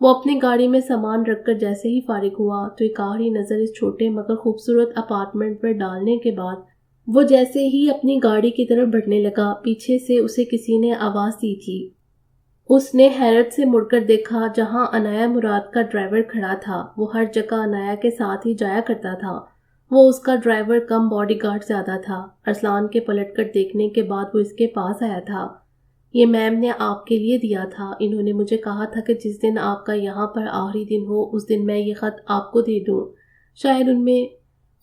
وہ اپنی گاڑی میں سامان رکھ کر جیسے ہی فارغ ہوا تو ایک آخری نظر اس چھوٹے مگر خوبصورت اپارٹمنٹ پر ڈالنے کے بعد وہ جیسے ہی اپنی گاڑی کی طرف بڑھنے لگا، پیچھے سے اسے کسی نے آواز دی تھی۔ اس نے حیرت سے مڑ کر دیکھا، جہاں عنایہ مراد کا ڈرائیور کھڑا تھا۔ وہ ہر جگہ عنایہ کے ساتھ ہی جایا کرتا تھا۔ وہ اس کا ڈرائیور کم باڈی گارڈ زیادہ تھا۔ ارسلان کے پلٹ کر دیکھنے کے بعد وہ اس کے پاس آیا تھا۔ یہ میم نے آپ کے لیے دیا تھا، انہوں نے مجھے کہا تھا کہ جس دن آپ کا یہاں پر آخری دن ہو اس دن میں یہ خط آپ کو دے دوں۔ شاید ان میں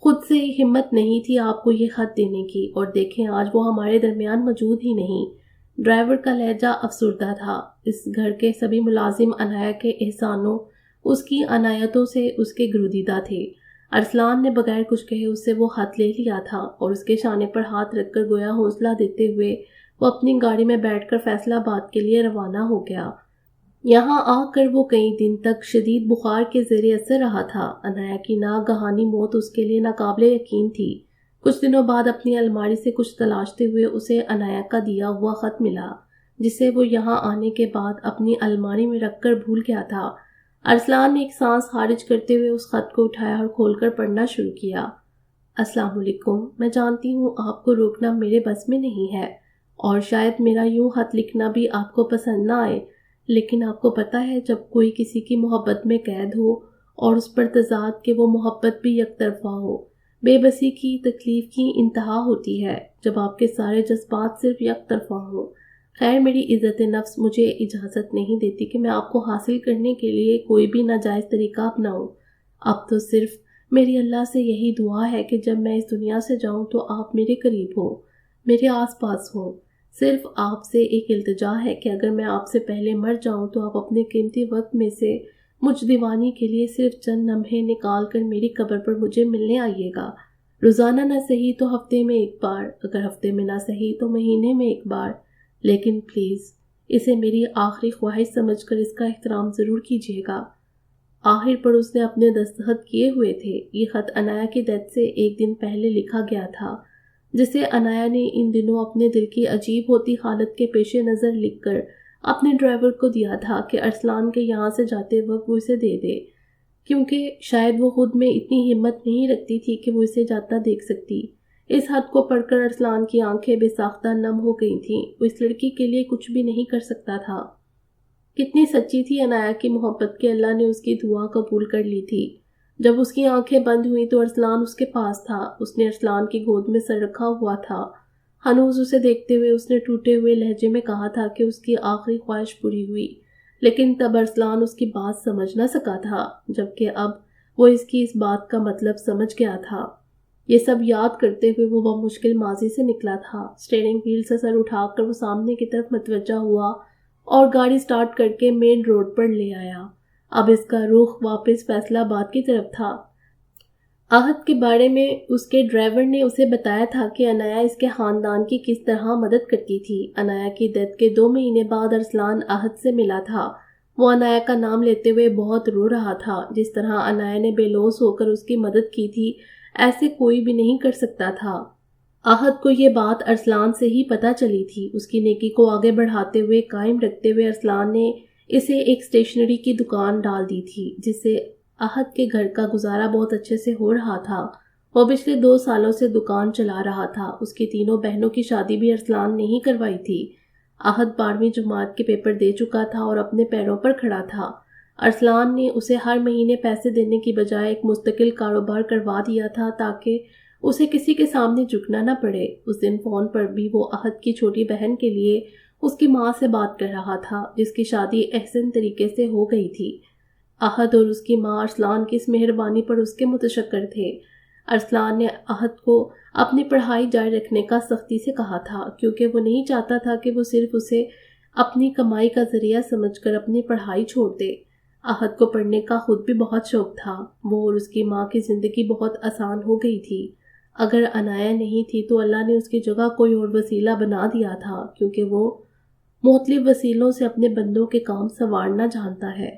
خود سے ہی ہمت نہیں تھی آپ کو یہ خط دینے کی، اور دیکھیں آج وہ ہمارے درمیان موجود ہی نہیں۔ ڈرائیور کا لہجہ افسردہ تھا۔ اس گھر کے سبھی ملازم عنایہ کے احسانوں، اس کی عنایتوں سے اس کے گرویدہ تھے۔ ارسلان نے بغیر کچھ کہے اس سے وہ خط لے لیا تھا اور اس کے شانے پر ہاتھ رکھ کر گویا حوصلہ دیتے ہوئے وہ اپنی گاڑی میں بیٹھ کر فیصل آباد کے لیے روانہ ہو گیا۔ یہاں آ کر وہ کئی دن تک شدید بخار کے زیر اثر رہا تھا۔ عنایہ کی ناگہانی موت اس کے لیے ناقابل یقین تھی۔ کچھ دنوں بعد اپنی الماری سے کچھ تلاشتے ہوئے اسے عنایہ کا دیا ہوا خط ملا، جسے وہ یہاں آنے کے بعد اپنی الماری میں رکھ کر بھول گیا تھا۔ ارسلان نے ایک سانس خارج کرتے ہوئے اس خط کو اٹھایا اور کھول کر پڑھنا شروع کیا۔ السلام علیکم، میں جانتی ہوں آپ کو روکنا میرے بس میں نہیں ہے، اور شاید میرا یوں خط لکھنا بھی آپ کو پسند نہ آئے، لیکن آپ کو پتہ ہے جب کوئی کسی کی محبت میں قید ہو اور اس پر تضاد کہ وہ محبت بھی یک طرفہ ہو، بے بسی کی تکلیف کی انتہا ہوتی ہے جب آپ کے سارے جذبات صرف یک طرفہ ہوں۔ خیر، میری عزت نفس مجھے اجازت نہیں دیتی کہ میں آپ کو حاصل کرنے کے لیے کوئی بھی ناجائز طریقہ اپناؤں۔ اب تو صرف میری اللہ سے یہی دعا ہے کہ جب میں اس دنیا سے جاؤں تو آپ میرے قریب ہوں، میرے آس پاس ہوں۔ صرف آپ سے ایک التجا ہے کہ اگر میں آپ سے پہلے مر جاؤں تو آپ اپنے قیمتی وقت میں سے مجھ دیوانی کے لیے صرف چند لمحے نکال کر میری قبر پر مجھے ملنے آئیے گا۔ روزانہ نہ صحیح تو ہفتے میں ایک بار، اگر ہفتے میں نہ صحیح تو مہینے میں ایک بار، لیکن پلیز اسے میری آخری خواہش سمجھ کر اس کا احترام ضرور کیجیے گا۔ آخر پر اس نے اپنے دستخط کیے ہوئے تھے۔ یہ خط عنایہ کی ڈیتھ سے 1 دن پہلے لکھا گیا تھا، جسے عنایہ نے ان دنوں اپنے دل کی عجیب ہوتی حالت کے پیش نظر لکھ کر اپنے ڈرائیور کو دیا تھا کہ ارسلان کے یہاں سے جاتے وقت وہ اسے دے دے، کیونکہ شاید وہ خود میں اتنی ہمت نہیں رکھتی تھی کہ وہ اسے جاتا دیکھ سکتی۔ اس خط کو پڑھ کر ارسلان کی آنکھیں بے ساختہ نم ہو گئی تھیں۔ وہ اس لڑکی کے لیے کچھ بھی نہیں کر سکتا تھا۔ کتنی سچی تھی عنایہ کی محبت کہ اللہ نے اس کی دعا قبول کر لی تھی۔ جب اس کی آنکھیں بند ہوئیں تو ارسلان اس کے پاس تھا۔ اس نے ارسلان کی گود میں سر رکھا ہوا تھا۔ ہنوز اسے دیکھتے ہوئے اس نے ٹوٹے ہوئے لہجے میں کہا تھا کہ اس کی آخری خواہش پوری ہوئی، لیکن تب ارسلان اس کی بات سمجھ نہ سکا تھا، جبکہ اب وہ اس کی اس بات کا مطلب سمجھ گیا تھا۔ یہ سب یاد کرتے ہوئے وہ بمشکل ماضی سے نکلا تھا۔ اسٹیئرنگ وہیل سے سر اٹھا کر وہ سامنے کی طرف متوجہ ہوا اور گاڑی سٹارٹ کر کے مین روڈ پر لے آیا۔ اب اس کا رخ واپس فیصل آباد کی طرف تھا۔ احد کے بارے میں اس کے ڈرائیور نے اسے بتایا تھا کہ عنایہ اس کے خاندان کی کس طرح مدد کرتی تھی۔ عنایہ کی ڈیتھ کے 2 مہینے بعد ارسلان احد سے ملا تھا۔ وہ عنایہ کا نام لیتے ہوئے بہت رو رہا تھا۔ جس طرح عنایہ نے بے لوث ہو کر اس کی مدد کی تھی ایسے کوئی بھی نہیں کر سکتا تھا۔ احد کو یہ بات ارسلان سے ہی پتہ چلی تھی۔ اس کی نیکی کو آگے بڑھاتے ہوئے قائم رکھتے ہوئے ارسلان نے اسے ایک اسٹیشنری کی دکان ڈال دی تھی، جس سے احد کے گھر کا گزارا بہت اچھے سے ہو رہا تھا۔ وہ پچھلے 2 سالوں سے دکان چلا رہا تھا۔ اس کی تینوں بہنوں کی شادی بھی ارسلان نے ہی کروائی تھی۔ احد 12ویں جماعت کے پیپر دے چکا تھا اور اپنے پیروں پر کھڑا تھا۔ ارسلان نے اسے ہر مہینے پیسے دینے کی بجائے ایک مستقل کاروبار کروا دیا تھا تاکہ اسے کسی کے سامنے جھکنا نہ پڑے۔ اس دن فون پر بھی وہ احد کی چھوٹی بہن کے لیے اس کی ماں سے بات کر رہا تھا، جس کی شادی احسن طریقے سے ہو گئی تھی۔ احد اور اس کی ماں ارسلان کی اس مہربانی پر اس کے متشکر تھے۔ ارسلان نے احد کو اپنی پڑھائی جاری رکھنے کا سختی سے کہا تھا، کیونکہ وہ نہیں چاہتا تھا کہ وہ صرف اسے اپنی کمائی کا ذریعہ سمجھ کر اپنی پڑھائی چھوڑ دے۔ احد کو پڑھنے کا خود بھی بہت شوق تھا۔ وہ اور اس کی ماں کی زندگی بہت آسان ہو گئی تھی۔ اگر عنایہ نہیں تھی تو اللہ نے اس کی جگہ کوئی اور وسیلہ بنا دیا تھا، کیونکہ وہ مختلف وسیلوں سے اپنے بندوں کے کام سنوارنا جانتا ہے۔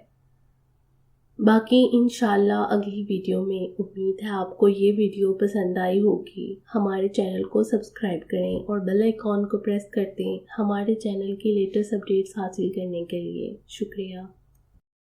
باقی انشاءاللہ اگلی ویڈیو میں امید ہے آپ کو یہ ویڈیو پسند آئی ہوگی۔ ہمارے چینل کو سبسکرائب کریں اور بیل آئیکن کو پریس کر دیں ہمارے چینل کی لیٹسٹ اپڈیٹس حاصل کرنے کے لیے۔ شکریہ۔